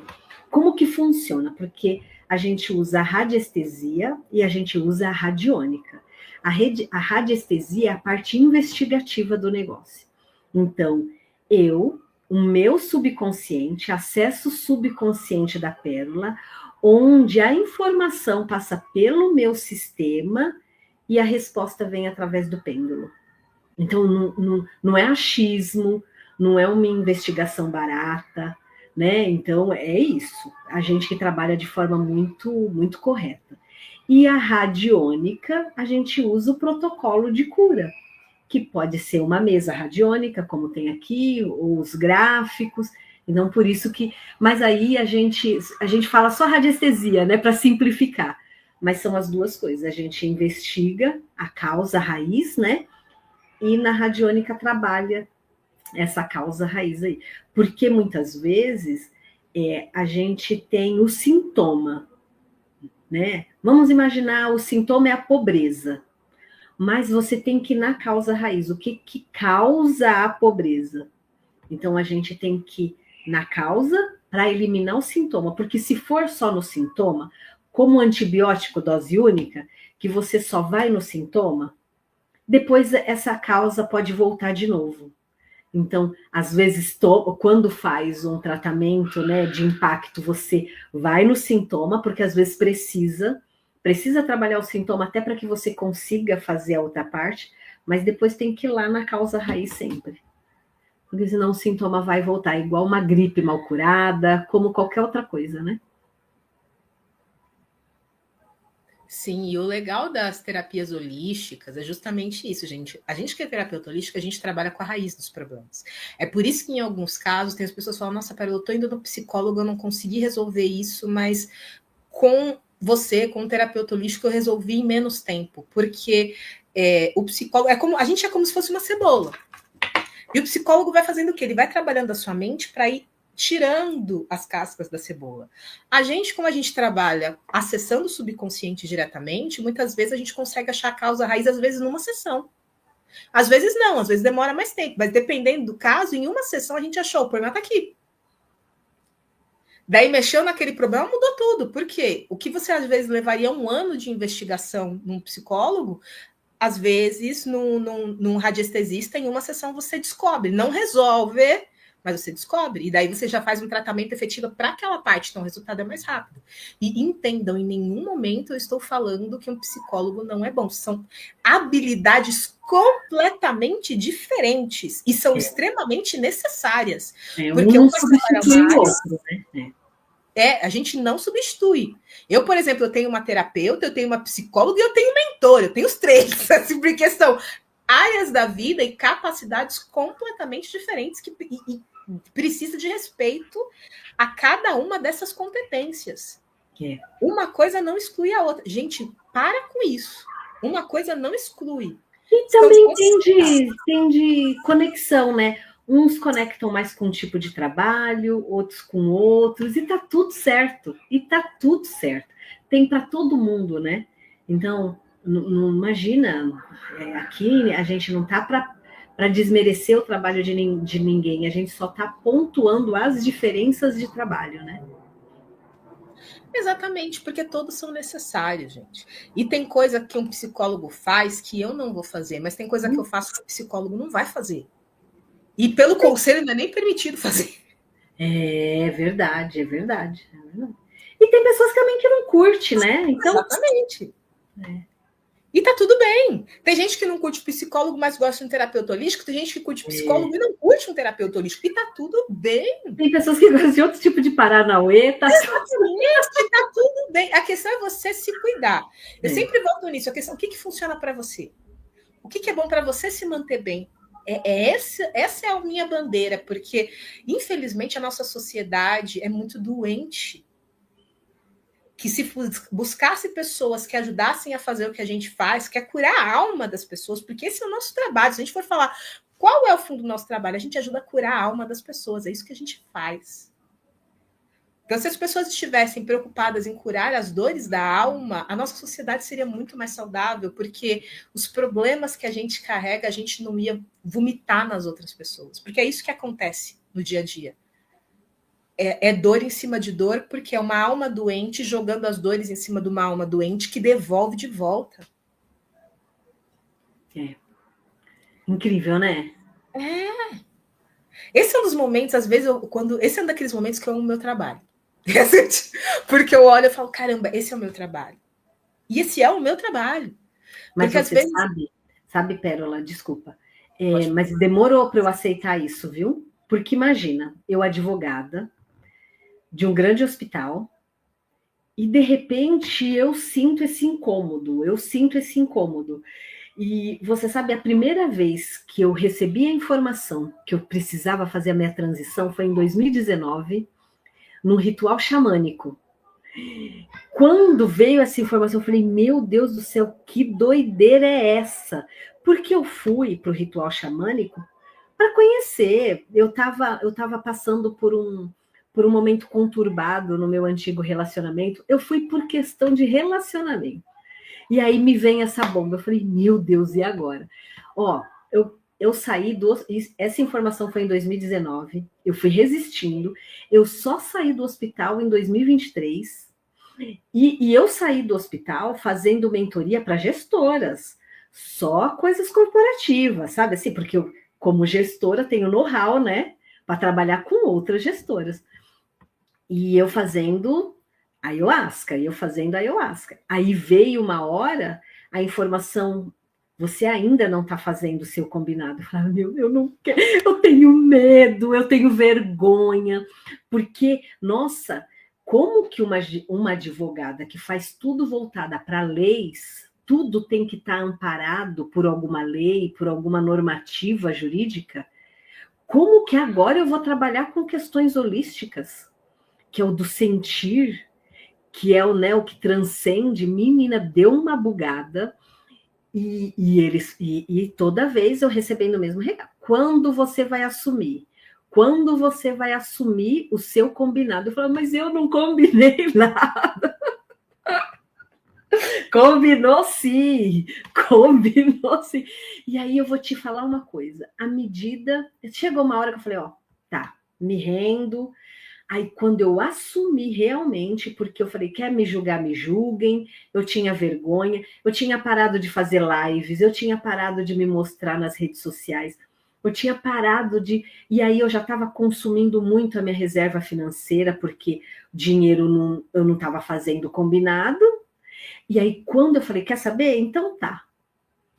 Como que funciona? Porque a gente usa a radiestesia e a gente usa a radiônica. A radiestesia é a parte investigativa do negócio. Então, o meu subconsciente, acesso subconsciente da pérola, onde a informação passa pelo meu sistema e a resposta vem através do pêndulo. Então, não é achismo, não é uma investigação barata, né? Então, é isso. A gente que trabalha de forma muito, muito correta. E a radiônica, a gente usa o protocolo de cura, que pode ser uma mesa radiônica, como tem aqui, os gráficos. Então, por isso que... Mas aí a gente fala só radiestesia, né? Para simplificar. Mas são as duas coisas. A gente investiga a causa, a raiz, né? e na radiônica trabalha essa causa raiz aí. Porque muitas vezes a gente tem o sintoma, né? Vamos imaginar o sintoma é a pobreza, mas você tem que ir na causa raiz. O que causa a pobreza? Então a gente tem que ir na causa para eliminar o sintoma, porque se for só no sintoma, como antibiótico dose única, que você só vai no sintoma, depois essa causa pode voltar de novo. Então, às vezes, quando faz um tratamento, né, de impacto, você vai no sintoma, porque às vezes precisa trabalhar o sintoma até para que você consiga fazer a outra parte, mas depois tem que ir lá na causa raiz sempre. Porque senão o sintoma vai voltar, igual uma gripe mal curada, como qualquer outra coisa, né? Sim, e o legal das terapias holísticas é justamente isso, gente. A gente que é terapeuta holística, a gente trabalha com a raiz dos problemas. É por isso que em alguns casos tem as pessoas que falam, nossa, pera, eu tô indo no psicólogo, eu não consegui resolver isso, mas com você, com o terapeuta holístico, eu resolvi em menos tempo. Porque o psicólogo, a gente é como se fosse uma cebola. E o psicólogo vai fazendo o quê? Ele vai trabalhando a sua mente para ir tirando as cascas da cebola. A gente, como a gente trabalha acessando o subconsciente diretamente, muitas vezes a gente consegue achar a causa raiz, às vezes numa sessão. Às vezes não, às vezes demora mais tempo, mas dependendo do caso, em uma sessão a gente achou, o problema está aqui. Daí mexeu naquele problema, mudou tudo. Por quê? O que você às vezes levaria um ano de investigação num psicólogo, às vezes num radiestesista, em uma sessão você descobre. Não resolve, mas você descobre, e daí você já faz um tratamento efetivo para aquela parte, então o resultado é mais rápido. E entendam, em nenhum momento eu estou falando que um psicólogo não é bom, são habilidades completamente diferentes e são extremamente necessárias. Porque um substitui o outro, né? A gente não substitui. Eu, por exemplo, eu tenho uma terapeuta, eu tenho uma psicóloga e eu tenho um mentor, eu tenho os três, assim, porque são áreas da vida e capacidades completamente diferentes que precisa de respeito a cada uma dessas competências. Uma coisa não exclui a outra. Gente, para com isso. Uma coisa não exclui. E também tem de conexão, né? Uns conectam mais com um tipo de trabalho, outros com outros, e tá tudo certo. Tem para todo mundo, né? Então, não imagina, aqui a gente não tá para desmerecer o trabalho de ninguém, a gente só está pontuando as diferenças de trabalho, né? Exatamente, porque todos são necessários, gente. E tem coisa que um psicólogo faz que eu não vou fazer, mas tem coisa que eu faço que o psicólogo não vai fazer. E pelo conselho não é nem permitido fazer. É verdade. E tem pessoas também que não curte, né? Então, exatamente. E tá tudo bem. Tem gente que não curte psicólogo, mas gosta de um terapeuta holístico. Tem gente que curte psicólogo e não curte um terapeuta holístico. E tá tudo bem. Tem pessoas que gostam de outro tipo de paranauê. Exatamente, tá tudo bem. A questão é você se cuidar. Eu sempre volto nisso. A questão, o que funciona para você? O que é bom para você se manter bem? Essa é a minha bandeira, porque, infelizmente, a nossa sociedade é muito doente. Que se buscasse pessoas que ajudassem a fazer o que a gente faz, que é curar a alma das pessoas, porque esse é o nosso trabalho. Se a gente for falar qual é o fundo do nosso trabalho, a gente ajuda a curar a alma das pessoas, é isso que a gente faz. Então, se as pessoas estivessem preocupadas em curar as dores da alma, a nossa sociedade seria muito mais saudável, porque os problemas que a gente carrega, a gente não ia vomitar nas outras pessoas, porque é isso que acontece no dia a dia. É dor em cima de dor, porque é uma alma doente jogando as dores em cima de uma alma doente que devolve de volta. Incrível, né? Esse é um dos momentos, às vezes, esse é um daqueles momentos que eu amo o meu trabalho. Porque eu olho e falo, caramba, esse é o meu trabalho. E esse é o meu trabalho. Mas porque, você às vezes... sabe, Pérola, desculpa. Mas demorou para eu aceitar isso, viu? Porque imagina, eu advogada de um grande hospital e, de repente, eu sinto esse incômodo. E você sabe, a primeira vez que eu recebi a informação que eu precisava fazer a minha transição foi em 2019, num ritual xamânico. Quando veio essa informação, eu falei, meu Deus do céu, que doideira é essa? Porque eu fui para o ritual xamânico para conhecer. Eu estava passando por um momento conturbado no meu antigo relacionamento. Eu fui por questão de relacionamento. E aí me vem essa bomba. Eu falei, meu Deus, e agora? Ó, eu saí essa informação foi em 2019. Eu fui resistindo. Eu só saí do hospital em 2023. E eu saí do hospital fazendo mentoria para gestoras. Só coisas corporativas, sabe? Assim, porque eu, como gestora, tenho know-how, né? Para trabalhar com outras gestoras. E eu fazendo ayahuasca. Aí veio uma hora, a informação, você ainda não está fazendo o seu combinado. Eu falava, meu, eu não quero, eu tenho medo, eu tenho vergonha, porque, nossa, como que uma advogada que faz tudo voltada para leis, tudo tem que estar amparado por alguma lei, por alguma normativa jurídica, como que agora eu vou trabalhar com questões holísticas, que é o do sentir, que é o que transcende? Menina, deu uma bugada. E toda vez eu recebendo o mesmo recado. Quando você vai assumir? Quando você vai assumir o seu combinado? Eu falo, mas eu não combinei nada. Combinou sim. E aí eu vou te falar uma coisa. À medida... Chegou uma hora que eu falei, ó, tá, me rendo. Aí, quando eu assumi realmente, porque eu falei, quer me julgar, me julguem, eu tinha vergonha, eu tinha parado de fazer lives, eu tinha parado de me mostrar nas redes sociais, eu tinha parado de... E aí eu já estava consumindo muito a minha reserva financeira, porque dinheiro eu não estava fazendo combinado. E aí, quando eu falei, quer saber? Então tá.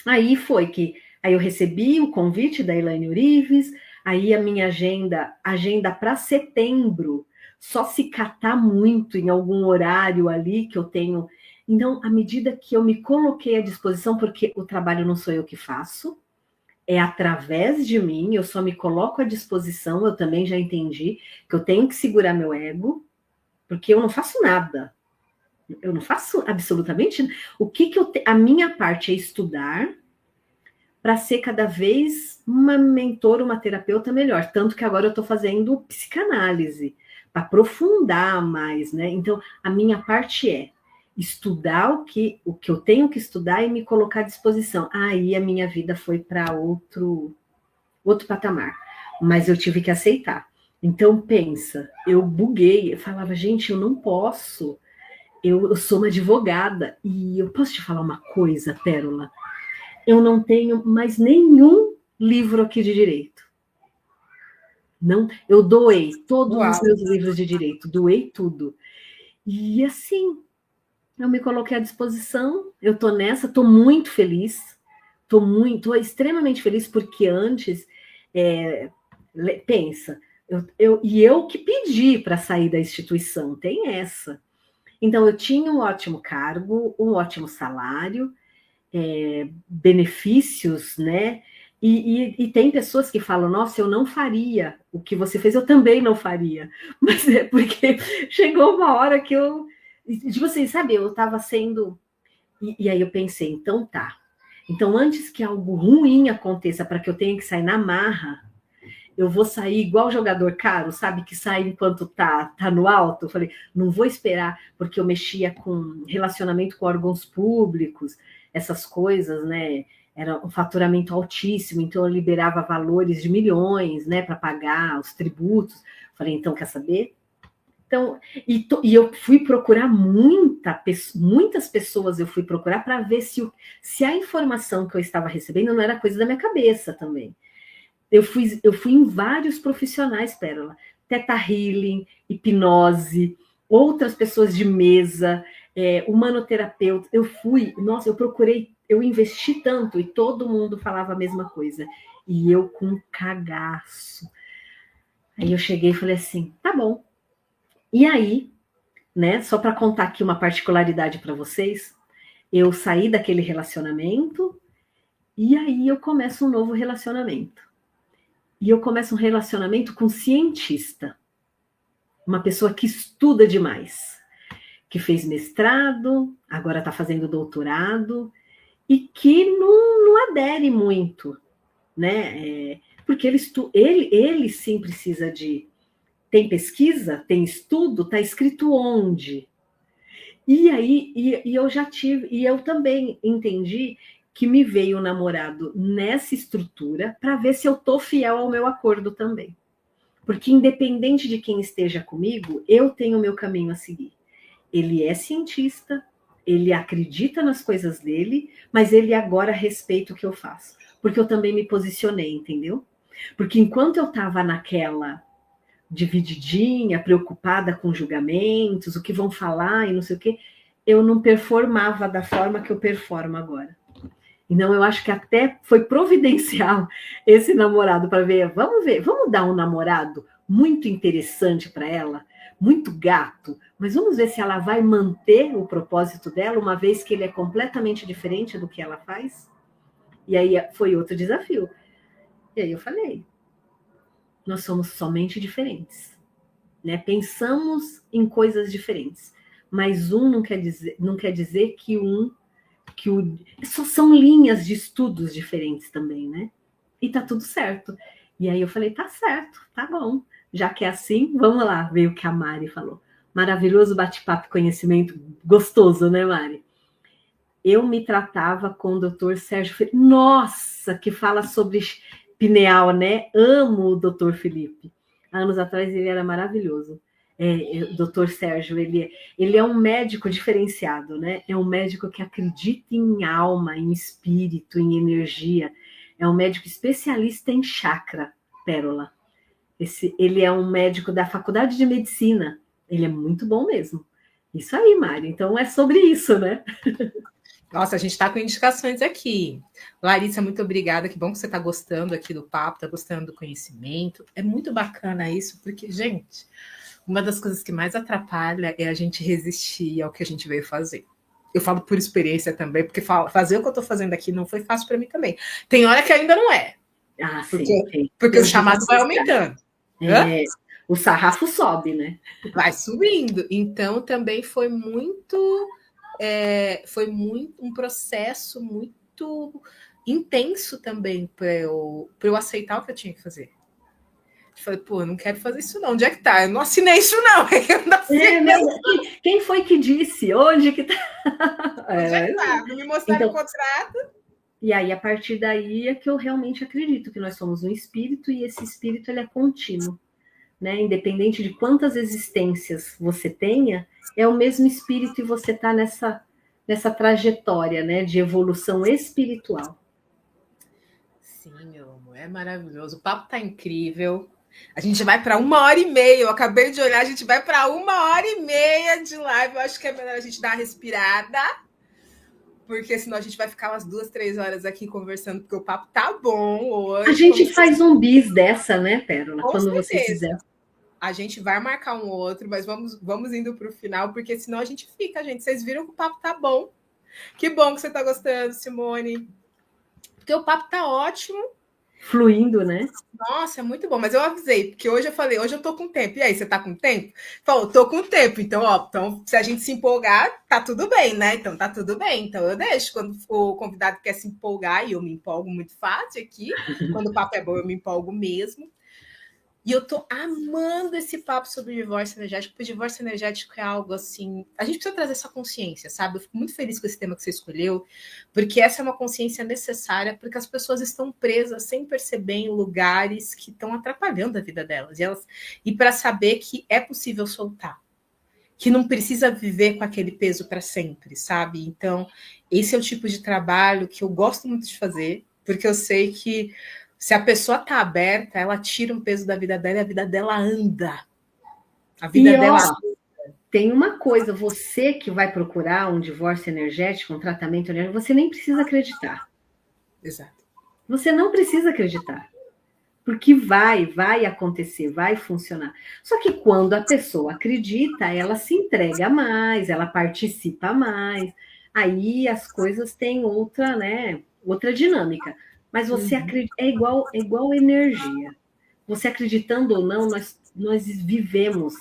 Aí foi que... Aí eu recebi o convite da Elaine Urives. Aí a minha agenda para setembro, só se catar muito em algum horário ali que eu tenho. Então, à medida que eu me coloquei à disposição, porque o trabalho não sou eu que faço, é através de mim, eu só me coloco à disposição, eu também já entendi que eu tenho que segurar meu ego, porque eu não faço nada. Eu não faço absolutamente nada. A minha parte é estudar, para ser cada vez uma mentora, uma terapeuta melhor. Tanto que agora eu estou fazendo psicanálise, para aprofundar mais, né? Então, a minha parte é estudar o que eu tenho que estudar e me colocar à disposição. Aí a minha vida foi para outro patamar. Mas eu tive que aceitar. Então, pensa, eu buguei, eu falava, gente, eu não posso. Eu sou uma advogada. E eu posso te falar uma coisa, Pérola? Eu não tenho mais nenhum livro aqui de direito. Não, eu doei todos os meus livros de direito, doei tudo. E assim, eu me coloquei à disposição, eu tô nessa, tô muito feliz, tô extremamente feliz, porque antes, pensa, eu que pedi para sair da instituição, tem essa. Então, eu tinha um ótimo cargo, um ótimo salário, benefícios, né? E tem pessoas que falam, nossa, eu não faria o que você fez, eu também não faria. Mas é porque chegou uma hora que eu, tipo assim, sabe, eu estava sendo... E aí eu pensei, então tá. Então, antes que algo ruim aconteça para que eu tenha que sair na marra, eu vou sair igual jogador caro, sabe? Que sai enquanto tá no alto. Eu falei, não vou esperar, porque eu mexia com relacionamento com órgãos públicos, essas coisas, né? Era um faturamento altíssimo, então eu liberava valores de milhões, né? Para pagar os tributos. Falei, então, quer saber? Então, e eu fui procurar muitas pessoas, eu fui procurar para ver se a informação que eu estava recebendo não era coisa da minha cabeça também. Eu fui em vários profissionais, Pérola. Teta Healing, hipnose, outras pessoas de mesa, humanoterapeuta. Eu procurei, eu investi tanto e todo mundo falava a mesma coisa. E eu com cagaço. Aí eu cheguei e falei assim, tá bom. E aí, né, só para contar aqui uma particularidade para vocês, eu saí daquele relacionamento e aí eu começo um novo relacionamento. E eu começo um relacionamento com um cientista, uma pessoa que estuda demais, que fez mestrado, agora está fazendo doutorado, e que não adere muito, né? Porque ele sim precisa de... Tem pesquisa, tem estudo, está escrito onde. E aí, eu já tive, e eu também entendi que me veio o namorado nessa estrutura para ver se eu tô fiel ao meu acordo também. Porque independente de quem esteja comigo, eu tenho o meu caminho a seguir. Ele é cientista, ele acredita nas coisas dele, mas ele agora respeita o que eu faço. Porque eu também me posicionei, entendeu? Porque enquanto eu estava naquela divididinha, preocupada com julgamentos, o que vão falar e não sei o quê, eu não performava da forma que eu performo agora. Então, eu acho que até foi providencial esse namorado para ver, vamos dar um namorado muito interessante para ela, muito gato, mas vamos ver se ela vai manter o propósito dela, uma vez que ele é completamente diferente do que ela faz. E aí foi outro desafio. E aí eu falei, nós somos somente diferentes, né? Pensamos em coisas diferentes, mas não quer dizer que só são linhas de estudos diferentes também, né? E tá tudo certo. E aí eu falei, tá certo, tá bom. Já que é assim, vamos lá, veio o que a Mari falou. Maravilhoso bate-papo, conhecimento gostoso, né, Mari? Eu me tratava com o Dr. Sérgio Felipe. Nossa, que fala sobre pineal, né? Amo o Dr. Felipe. Há anos atrás ele era maravilhoso. O Dr. Sérgio, ele é um médico diferenciado, né? É um médico que acredita em alma, em espírito, em energia. É um médico especialista em chakra, Pérola. Ele é um médico da Faculdade de Medicina. Ele é muito bom mesmo. Isso aí, Mari. Então é sobre isso, né? Nossa, a gente está com indicações aqui. Larissa, muito obrigada. Que bom que você está gostando aqui do papo, está gostando do conhecimento. É muito bacana isso, porque, gente, uma das coisas que mais atrapalha é a gente resistir ao que a gente veio fazer. Eu falo por experiência também, porque fazer o que eu estou fazendo aqui não foi fácil para mim também. Tem hora que ainda não é. Ah, porque o chamado vai aumentando. O sarrafo sobe, né? Vai subindo. Então, também foi muito um processo muito intenso também para eu aceitar o que eu tinha que fazer. Eu falei, pô, eu não quero fazer isso não. Onde é que tá? Eu não assinei isso não. Quem foi que disse? Onde que tá? Onde é que tá? Não me mostraram o contrato. E aí, a partir daí, é que eu realmente acredito que nós somos um espírito e esse espírito ele é contínuo. Né? Independente de quantas existências você tenha, é o mesmo espírito e você está nessa trajetória, né, de evolução espiritual. Sim, meu amor, é maravilhoso. O papo tá incrível. A gente vai para 1h30. Eu acabei de olhar, a gente vai para 1h30 de live. Eu acho que é melhor a gente dar uma respirada, porque senão a gente vai ficar umas 2, 3 horas aqui conversando, porque o papo tá bom hoje. A gente faz um bis dessa, né, Pérola? Com quando certeza. Você quiser. A gente vai marcar um outro, mas vamos indo para o final, porque senão a gente fica, gente. Vocês viram que o papo tá bom. Que bom que você tá gostando, Simone. Porque o papo tá ótimo. Fluindo, né? Nossa, é muito bom. Mas eu avisei, porque hoje eu falei, hoje eu tô com tempo. E aí, você tá com tempo? Falou, tô com tempo. Então, se a gente se empolgar, tá tudo bem, né? Então, tá tudo bem. Então, eu deixo. Quando o convidado quer se empolgar, e eu me empolgo muito fácil aqui. Quando o papo é bom, eu me empolgo mesmo. E eu tô amando esse papo sobre o divórcio energético, porque o divórcio energético é algo assim... A gente precisa trazer essa consciência, sabe? Eu fico muito feliz com esse tema que você escolheu, porque essa é uma consciência necessária, porque as pessoas estão presas sem perceber em lugares que estão atrapalhando a vida delas. E para saber que é possível soltar, que não precisa viver com aquele peso para sempre, sabe? Então, esse é o tipo de trabalho que eu gosto muito de fazer, porque eu sei que se a pessoa está aberta, ela tira um peso da vida dela e a vida dela anda. A vida dela anda. Tem uma coisa, você que vai procurar um divórcio energético, um tratamento energético, você nem precisa acreditar. Exato. Você não precisa acreditar. Porque vai acontecer, vai funcionar. Só que quando a pessoa acredita, ela se entrega mais, ela participa mais. Aí as coisas têm outra, né, outra dinâmica. Mas você acredita, é igual energia. Você acreditando ou não, nós vivemos.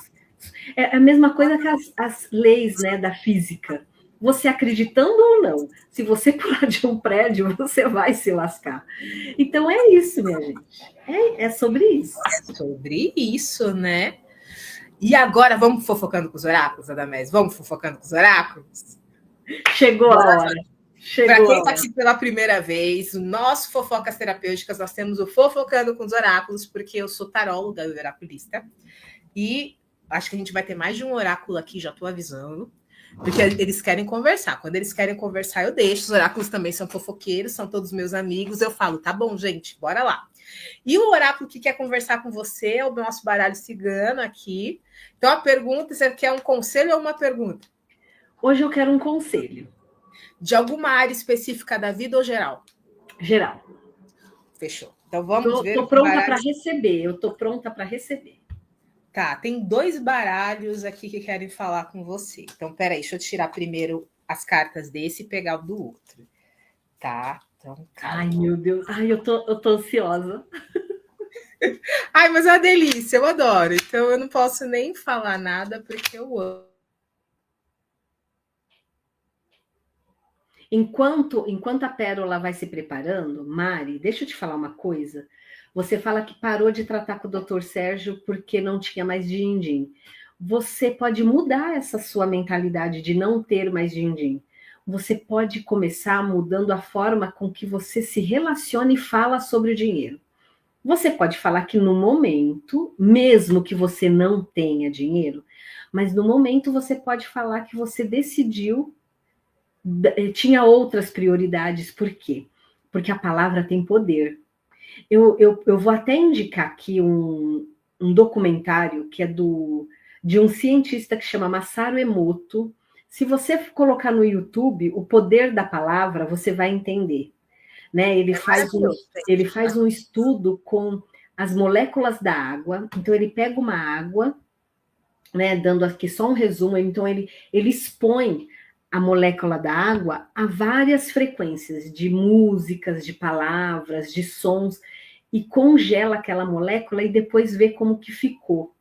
É a mesma coisa que as leis, né, da física. você acreditando ou não, se você pular de um prédio, você vai se lascar. Então é isso, minha gente. É sobre isso. É sobre isso, né? E agora vamos fofocando com os oráculos, Adamés? Vamos fofocando com os oráculos? Chegou a hora. Para quem está aqui pela primeira vez, o nosso Fofocas Terapêuticas, nós temos o Fofocando com os Oráculos, porque eu sou taróloga e oraculista. E acho que a gente vai ter mais de um oráculo aqui, já estou avisando. Porque eles querem conversar. Quando eles querem conversar, eu deixo. Os oráculos também são fofoqueiros, são todos meus amigos. Eu falo, tá bom, gente, bora lá. E o oráculo que quer conversar com você é o nosso baralho cigano aqui. Então, a pergunta, você quer um conselho ou uma pergunta? Hoje eu quero um conselho. De alguma área específica da vida ou geral? Geral. Fechou. Então, vamos ver. Estou pronta para receber. Eu estou pronta para receber. Tá, tem 2 baralhos aqui que querem falar com você. Então, peraí, deixa eu tirar primeiro as cartas desse e pegar o do outro. Tá? Então, calma. Ai, meu Deus. Ai, eu tô ansiosa. Ai, mas é uma delícia, eu adoro. Então, eu não posso nem falar nada porque eu amo. Enquanto a Pérola vai se preparando, Mari, deixa eu te falar uma coisa. Você fala que parou de tratar com o Dr. Sérgio porque não tinha mais din-din. Você pode mudar essa sua mentalidade de não ter mais din-din. Você pode começar mudando a forma com que você se relaciona e fala sobre o dinheiro. Você pode falar que no momento, mesmo que você não tenha dinheiro, mas no momento você pode falar que você decidiu, tinha outras prioridades. Por quê? Porque a palavra tem poder. Eu vou até indicar aqui um documentário que é de um cientista que chama Masaru Emoto. Se você colocar no YouTube o poder da palavra, você vai entender. Né? Ele faz um estudo com as moléculas da água. Então, ele pega uma água, né, dando aqui só um resumo. Então, ele expõe a molécula da água a várias frequências de músicas, de palavras, de sons, e congela aquela molécula e depois vê como que ficou.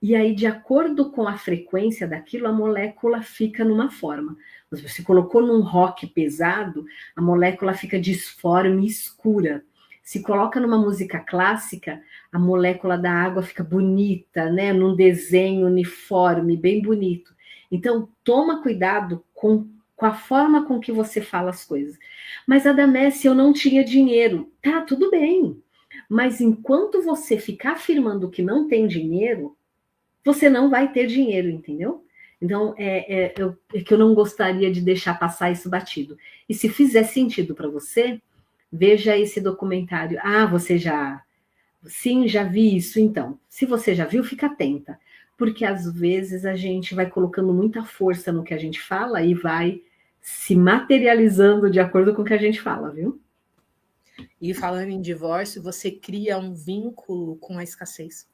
E aí, de acordo com a frequência daquilo, a molécula fica numa forma. Se você colocou num rock pesado, a molécula fica disforme e escura. Se coloca numa música clássica, a molécula da água fica bonita, né? Num desenho uniforme, bem bonito. Então, toma cuidado com a forma com que você fala as coisas. Mas, Adamés, eu não tinha dinheiro. Tá, tudo bem. Mas enquanto você ficar afirmando que não tem dinheiro, você não vai ter dinheiro, entendeu? Então, é que eu não gostaria de deixar passar isso batido. E se fizer sentido para você, veja esse documentário. Ah, você já... Sim, já vi isso. Então, se você já viu, fica atenta. Porque, às vezes, a gente vai colocando muita força no que a gente fala e vai se materializando de acordo com o que a gente fala, viu? E falando em divórcio, você cria um vínculo com a escassez.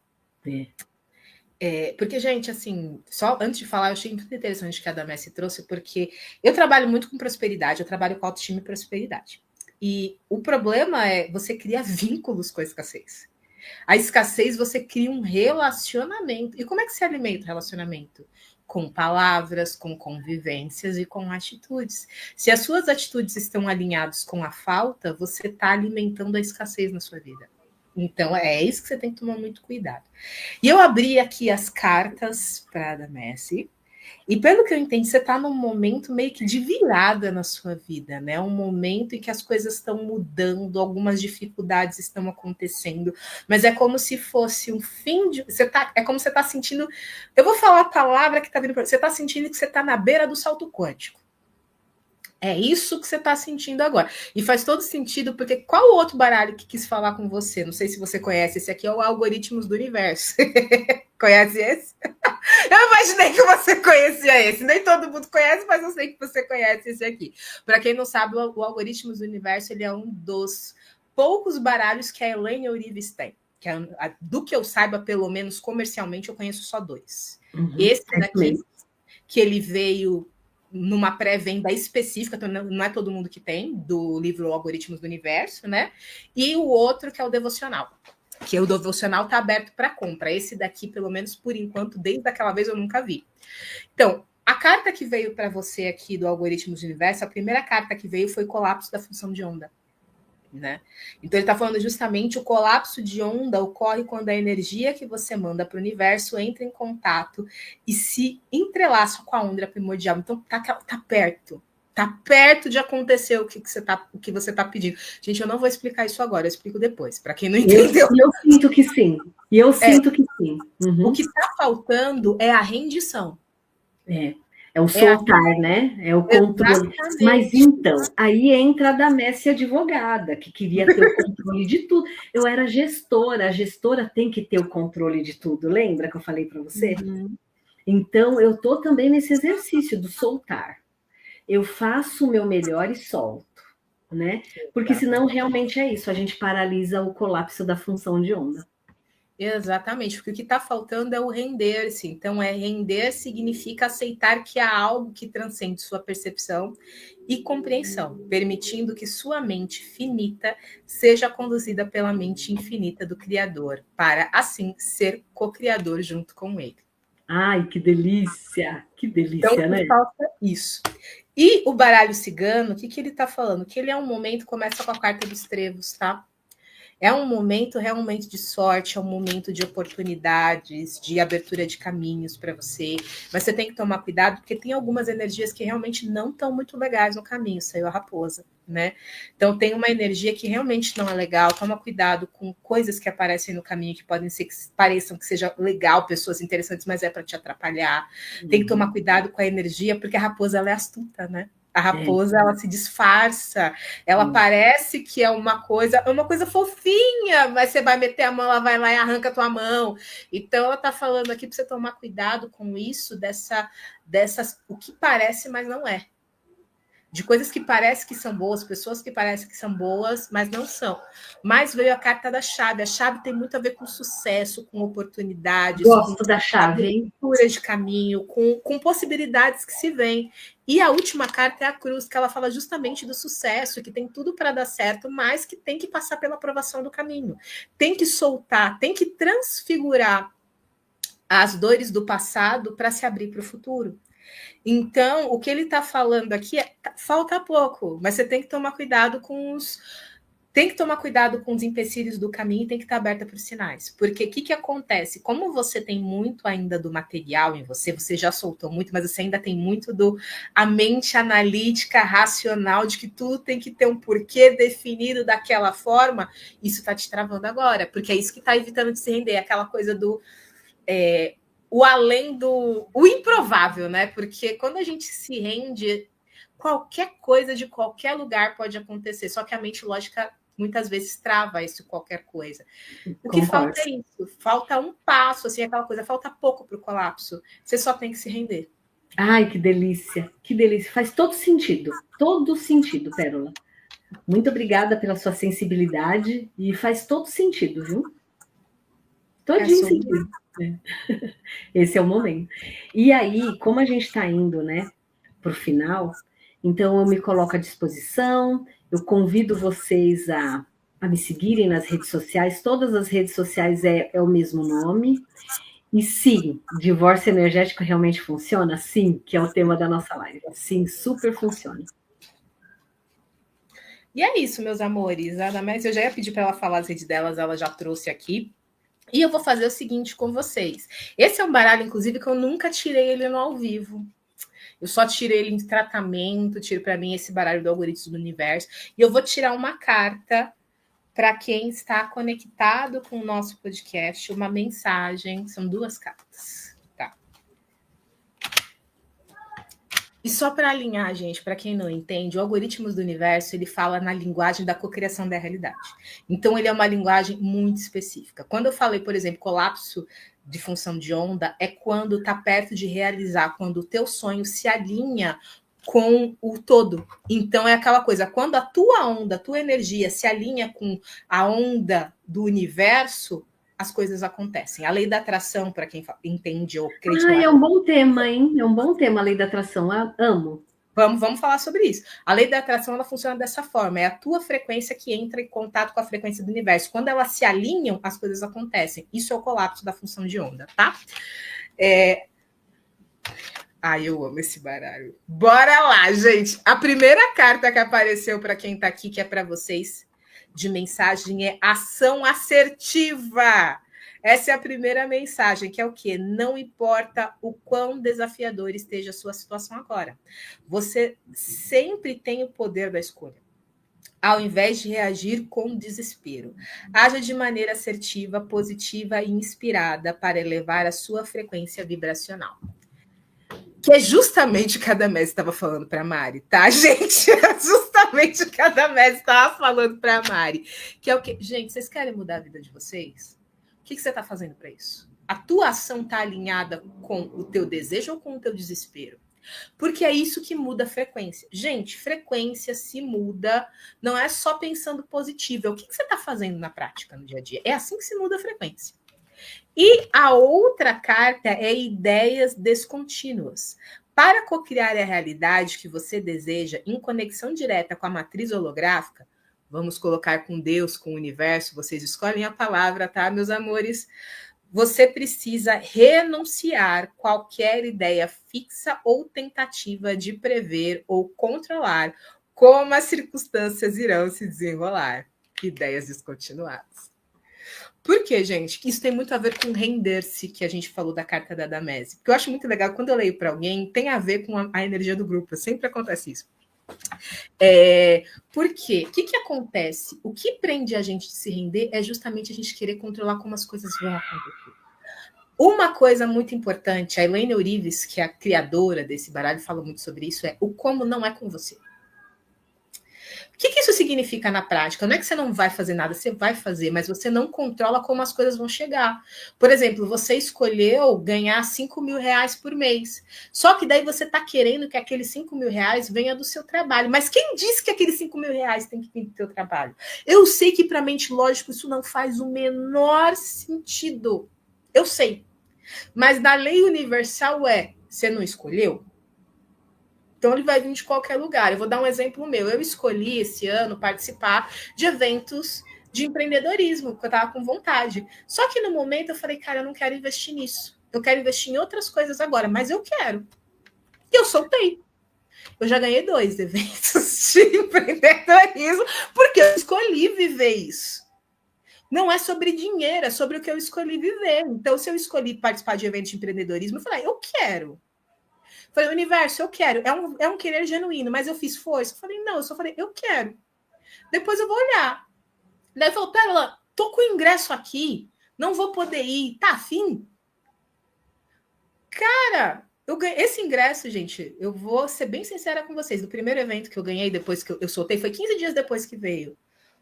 Porque, gente, assim, só antes de falar, eu achei muito interessante que a Damessi trouxe, porque eu trabalho muito com prosperidade, eu trabalho com autoestima e prosperidade. E o problema é você criar vínculos com a escassez. A escassez, você cria um relacionamento. E como é que se alimenta o relacionamento? Com palavras, com convivências e com atitudes. Se as suas atitudes estão alinhadas com a falta, você está alimentando a escassez na sua vida. Então, é isso que você tem que tomar muito cuidado. E eu abri aqui as cartas para a Damessi, e pelo que eu entendi, você está num momento meio que de virada na sua vida, né? Um momento em que as coisas estão mudando, algumas dificuldades estão acontecendo, mas é como se fosse um fim de... é como você está sentindo... Eu vou falar a palavra que está vindo para você. Você está sentindo que você está na beira do salto quântico. É isso que você está sentindo agora. E faz todo sentido, porque qual o outro baralho que quis falar com você? Não sei se você conhece. Esse aqui é o Algoritmos do Universo. Conhece esse? Eu imaginei que você conhecia esse. Nem todo mundo conhece, mas eu sei que você conhece esse aqui. Para quem não sabe, o Algoritmos do Universo, ele é um dos poucos baralhos que a Elaine Orives tem. Que do que eu saiba, pelo menos comercialmente, eu conheço só 2. Esse daqui, que ele veio numa pré-venda específica, então não é todo mundo que tem, do livro Algoritmos do Universo, né? E o outro, que é o Devocional. Que o Devocional está aberto para compra. Esse daqui, pelo menos por enquanto, desde aquela vez eu nunca vi. Então, A carta que veio para você aqui do Algoritmos do Universo, a primeira carta que veio foi colapso da função de onda. Né? Então ele está falando justamente o colapso de onda ocorre quando a energia que você manda para o universo entra em contato e se entrelaça com a onda primordial. Então tá perto de acontecer o que você tá pedindo. Gente, eu não vou explicar isso agora, eu explico depois, para quem não entendeu. Eu sinto que sim. E eu sinto que sim. O que está faltando é a rendição. É o soltar, né? É o controle. Exatamente. Mas então, aí entra a Damécia advogada, que queria ter o controle de tudo. Eu era gestora, a gestora tem que ter o controle de tudo. Lembra que eu falei para você? Uhum. Então, eu estou também nesse exercício do soltar. Eu faço o meu melhor e solto, né? Porque senão realmente é isso, a gente paralisa o colapso da função de onda. Exatamente, porque o que está faltando é o render-se. Então, render significa aceitar que há algo que transcende sua percepção e compreensão, permitindo que sua mente finita seja conduzida pela mente infinita do Criador, para, assim, ser co-criador junto com ele. Ai, que delícia! Que delícia, então, né? Falta isso. E o baralho cigano, o que ele está falando? Que ele é um momento, começa com a carta dos trevos, tá? É um momento realmente de sorte, é um momento de oportunidades, de abertura de caminhos para você. Mas você tem que tomar cuidado, porque tem algumas energias que realmente não estão muito legais no caminho. Saiu a raposa, né? Então tem uma energia que realmente não é legal. Toma cuidado com coisas que aparecem no caminho que podem ser que pareçam que seja legal, pessoas interessantes, mas é para te atrapalhar. Tem que tomar cuidado com a energia, porque a raposa ela é astuta, né? A raposa, ela se disfarça, ela parece que é uma coisa fofinha, mas você vai meter a mão, ela vai lá e arranca a tua mão. Então, ela está falando aqui para você tomar cuidado com isso, dessas, o que parece, mas não é. De coisas que parecem que são boas, pessoas que parecem que são boas, mas não são. Mas veio a carta da chave. A chave tem muito a ver com sucesso, com oportunidades. Gosto da chave, hein? Abertura de caminho, com possibilidades que se vêm. E a última carta é a cruz, que ela fala justamente do sucesso, que tem tudo para dar certo, mas que tem que passar pela aprovação do caminho. Tem que soltar, tem que transfigurar as dores do passado para se abrir para o futuro. Então, o que ele está falando aqui é falta pouco, mas você tem que tomar cuidado com os empecilhos do caminho e tem que estar aberta para os sinais. Porque o que acontece? Como você tem muito ainda do material em você já soltou muito, mas você ainda tem muito a mente analítica, racional, de que tudo tem que ter um porquê definido daquela forma, isso está te travando agora, porque é isso que está evitando de se render, aquela coisa do... o além o improvável, né? Porque quando a gente se rende, qualquer coisa de qualquer lugar pode acontecer, só que a mente lógica muitas vezes trava isso, qualquer coisa. O que falta é isso, falta um passo, assim, aquela coisa, falta pouco para o colapso, você só tem que se render. Ai, que delícia, faz todo sentido, Pérola. Muito obrigada pela sua sensibilidade e faz todo sentido, viu? Todinho sentido. Esse é o momento. E aí, como a gente está indo, né, para o final, então eu me coloco à disposição, eu convido vocês a me seguirem nas redes sociais, todas as redes sociais é o mesmo nome, e sim, divórcio energético realmente funciona? Sim, que é o tema da nossa live. Sim, super funciona. E é isso, meus amores. A Damécia, eu já ia pedir para ela falar as redes delas, ela já trouxe aqui. E eu vou fazer o seguinte com vocês. Esse é um baralho, inclusive, que eu nunca tirei ele no ao vivo. Eu só tirei ele em tratamento, tiro para mim esse baralho do Algoritmos do Universo. E eu vou tirar uma carta para quem está conectado com o nosso podcast, uma mensagem. São 2 cartas. Tá. E só para alinhar, gente, para quem não entende, o Algoritmos do Universo, ele fala na linguagem da cocriação da realidade. Então, ele é uma linguagem muito específica. Quando eu falei, por exemplo, colapso de função de onda, é quando está perto de realizar, quando o teu sonho se alinha com o todo. Então, é aquela coisa, quando a tua onda, a tua energia se alinha com a onda do universo, as coisas acontecem. A lei da atração, para quem entende ou acredita... é um bom tema, hein? É um bom tema a lei da atração. Amo. Vamos falar sobre isso. A lei da atração, ela funciona dessa forma. É a tua frequência que entra em contato com a frequência do universo. Quando elas se alinham, as coisas acontecem. Isso é o colapso da função de onda, tá? Ai, eu amo esse baralho. Bora lá, gente. A primeira carta que apareceu para quem está aqui, que é para vocês, de mensagem, é ação assertiva. Essa é a primeira mensagem, que é o quê? Não importa o quão desafiador esteja a sua situação agora. Você sempre tem o poder da escolha. Ao invés de reagir com desespero, haja de maneira assertiva, positiva e inspirada para elevar a sua frequência vibracional. Que é justamente o que a Adamés estava falando para a Mari, tá, gente? É justamente o que a Adamés estava falando para a Mari. Que é o quê? Gente, vocês querem mudar a vida de vocês? O que você está fazendo para isso? A tua ação está alinhada com o teu desejo ou com o teu desespero? Porque é isso que muda a frequência. Gente, frequência se muda, não é só pensando positivo. É o que você está fazendo na prática, no dia a dia. É assim que se muda a frequência. E a outra carta é ideias descontínuas. Para cocriar a realidade que você deseja em conexão direta com a matriz holográfica, vamos colocar com Deus, com o universo, vocês escolhem a palavra, tá, meus amores? Você precisa renunciar qualquer ideia fixa ou tentativa de prever ou controlar como as circunstâncias irão se desenrolar. Ideias descontinuadas. Por quê, gente? Isso tem muito a ver com render-se, que a gente falou da carta da Damese. Porque eu acho muito legal, quando eu leio para alguém, tem a ver com a energia do grupo. Sempre acontece isso. Por quê? O que acontece? O que prende a gente de se render é justamente a gente querer controlar como as coisas vão acontecer. Uma coisa muito importante, a Elaine Eurives, que é a criadora desse baralho, fala muito sobre isso, é o como não é com você. O que isso significa na prática? Não é que você não vai fazer nada, você vai fazer, mas você não controla como as coisas vão chegar. Por exemplo, você escolheu ganhar 5 mil reais por mês. Só que daí você está querendo que aqueles 5 mil reais venha do seu trabalho. Mas quem disse que aqueles 5 mil reais tem que vir do seu trabalho? Eu sei que para a mente lógica isso não faz o menor sentido. Eu sei. Mas na lei universal você não escolheu? Então, ele vai vir de qualquer lugar. Eu vou dar um exemplo meu. Eu escolhi esse ano participar de eventos de empreendedorismo, porque eu estava com vontade. Só que no momento eu falei, cara, eu não quero investir nisso. Eu quero investir em outras coisas agora, mas eu quero. E eu soltei. Eu já ganhei 2 eventos de empreendedorismo, porque eu escolhi viver isso. Não é sobre dinheiro, é sobre o que eu escolhi viver. Então, se eu escolhi participar de eventos de empreendedorismo, eu falei, eu quero. Falei, universo, eu quero. É um querer genuíno, mas eu fiz força. Eu falei, não, eu só falei, eu quero. Depois eu vou olhar. Daí eu falei, Pérola, tô com o ingresso aqui, não vou poder ir. Tá afim? Cara, eu ganhei esse ingresso, gente, eu vou ser bem sincera com vocês. Do primeiro evento que eu ganhei, depois que eu soltei, foi 15 dias depois que veio.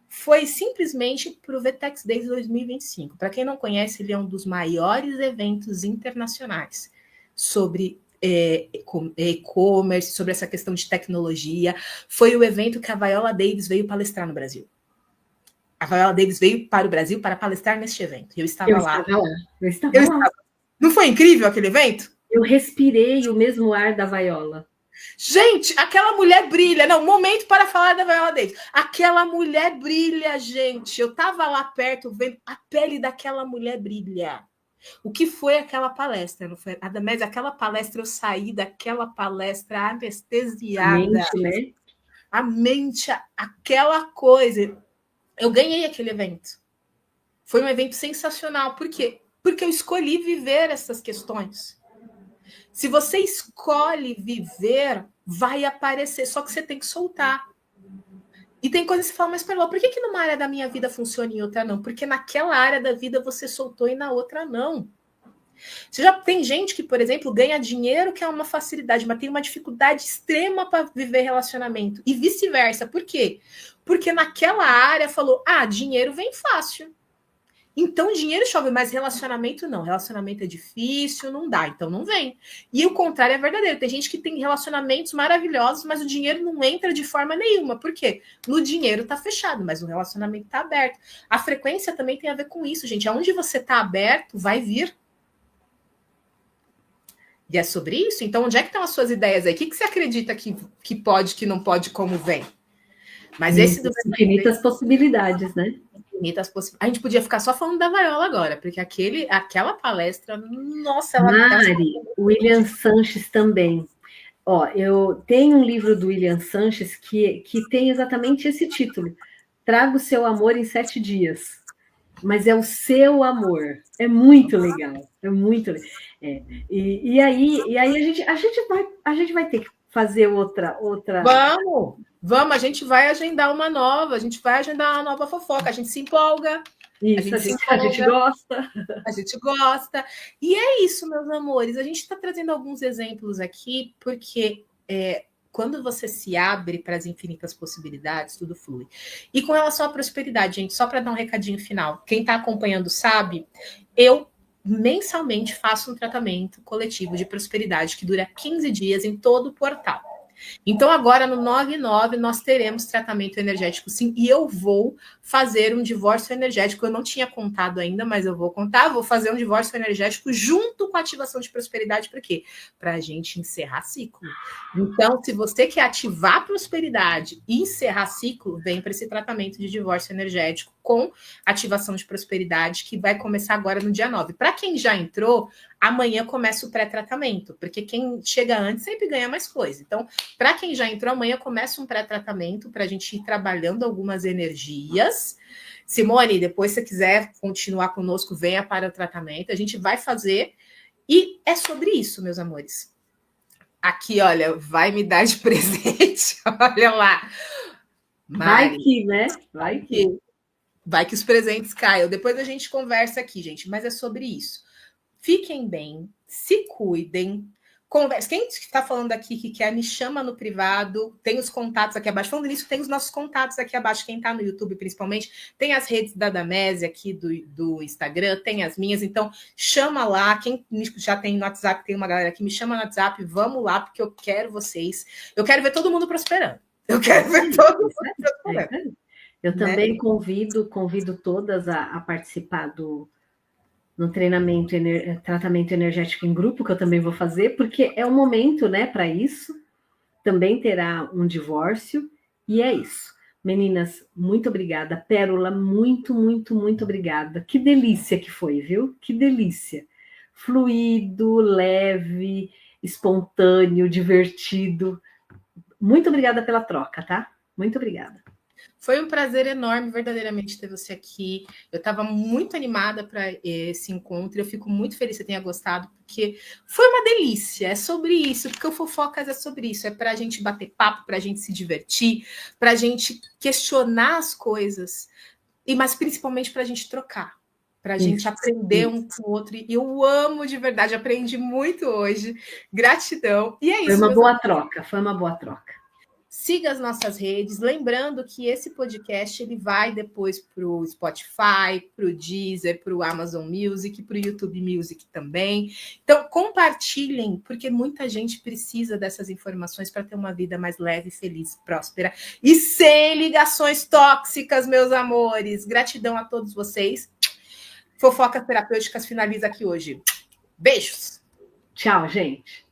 Foi simplesmente para o VTEX Days 2025. Para quem não conhece, ele é um dos maiores eventos internacionais sobre e-commerce, sobre essa questão de tecnologia. Foi o evento que a Viola Davis veio palestrar no Brasil. A Viola Davis veio para o Brasil para palestrar neste evento. Eu estava lá. Eu estava lá. Não foi incrível aquele evento? Eu respirei o mesmo ar da Viola. Gente, aquela mulher brilha. Não, momento para falar da Viola Davis. Aquela mulher brilha, gente. Eu estava lá perto vendo a pele daquela mulher brilha. O que foi aquela palestra? Não foi? Mas aquela palestra, eu saí daquela palestra anestesiada. A mente, né? A mente, aquela coisa. Eu ganhei aquele evento. Foi um evento sensacional. Por quê? Porque eu escolhi viver essas questões. Se você escolhe viver, vai aparecer. Só que você tem que soltar. E tem coisas que você fala, mas Pérola, por que numa área da minha vida funciona e em outra não? Porque naquela área da vida você soltou e na outra não. Você já tem gente que, por exemplo, ganha dinheiro, que é uma facilidade, mas tem uma dificuldade extrema para viver relacionamento. E vice-versa. Por quê? Porque naquela área falou, dinheiro vem fácil. Então, dinheiro chove, mas relacionamento não. Relacionamento é difícil, não dá, então não vem. E o contrário é verdadeiro. Tem gente que tem relacionamentos maravilhosos, mas o dinheiro não entra de forma nenhuma. Por quê? No dinheiro tá fechado, mas o relacionamento tá aberto. A frequência também tem a ver com isso, gente. Aonde você tá aberto, vai vir. E é sobre isso? Então, onde é que estão as suas ideias aí? O que você acredita que pode, que não pode, como vem? Mas esse do infinitas possibilidades, né? Infinitas possibilidades. A gente podia ficar só falando da vaiola agora, porque aquela palestra, nossa, ela Mari, William Sanches também. Ó, eu tenho um livro do William Sanches que tem exatamente esse título: Traga o seu amor em 7 dias. Mas é o seu amor. É muito legal. É muito legal. É. E aí a gente vai ter que fazer outra. Vamos, a gente vai agendar uma nova fofoca, a gente se empolga. Isso, a gente gosta. A gente gosta. E é isso, meus amores. A gente está trazendo alguns exemplos aqui, porque quando você se abre para as infinitas possibilidades, tudo flui. E com relação à prosperidade, gente, só para dar um recadinho final, quem está acompanhando sabe, eu mensalmente faço um tratamento coletivo de prosperidade que dura 15 dias em todo o portal. Então, agora no 99, nós teremos tratamento energético, sim, e eu vou fazer um divórcio energético. Eu não tinha contado ainda, mas eu vou contar. Vou fazer um divórcio energético junto com a ativação de prosperidade. Por quê? Para a gente encerrar ciclo. Então, se você quer ativar a prosperidade e encerrar ciclo, vem para esse tratamento de divórcio energético com ativação de prosperidade, que vai começar agora no dia 9. Para quem já entrou, amanhã começa o pré-tratamento, porque quem chega antes sempre ganha mais coisa. Então, para quem já entrou, amanhã começa um pré-tratamento para a gente ir trabalhando algumas energias. Simone, depois se você quiser continuar conosco, venha para o tratamento. A gente vai fazer. E é sobre isso, meus amores. Aqui, olha, vai me dar de presente. Olha lá. Mari, vai que, né? Vai que os presentes caiam. Depois a gente conversa aqui, gente. Mas é sobre isso. Fiquem bem, se cuidem, converse. Quem está falando aqui que quer, me chama no privado, tem os contatos aqui abaixo. Falando nisso, tem os nossos contatos aqui abaixo, quem está no YouTube principalmente, tem as redes da Damese aqui do Instagram, tem as minhas, então chama lá, quem já tem no WhatsApp, tem uma galera que me chama no WhatsApp, vamos lá, porque eu quero vocês, eu quero ver todo mundo prosperando. Eu quero ver todo mundo prosperando. Eu também convido todas a participar no treinamento, tratamento energético em grupo, que eu também vou fazer, porque é o momento, né, para isso. Também terá um divórcio, e é isso. Meninas, muito obrigada. Pérola, muito, muito, muito obrigada. Que delícia que foi, viu? Que delícia. Fluido, leve, espontâneo, divertido. Muito obrigada pela troca, tá? Muito obrigada. Foi um prazer enorme, verdadeiramente, ter você aqui. Eu estava muito animada para esse encontro. Eu fico muito feliz que você tenha gostado, porque foi uma delícia. É sobre isso, porque o Fofocas é sobre isso. É para a gente bater papo, para a gente se divertir, para a gente questionar as coisas, mas principalmente para a gente trocar, para a gente aprender um com o outro. E eu amo de verdade, aprendi muito hoje. Gratidão. E é isso. Foi uma boa troca. Siga as nossas redes, lembrando que esse podcast ele vai depois para o Spotify, para o Deezer, para o Amazon Music, para o YouTube Music também. Então, compartilhem, porque muita gente precisa dessas informações para ter uma vida mais leve, feliz, próspera e sem ligações tóxicas, meus amores. Gratidão a todos vocês. Fofocas Terapêuticas finaliza aqui hoje. Beijos! Tchau, gente!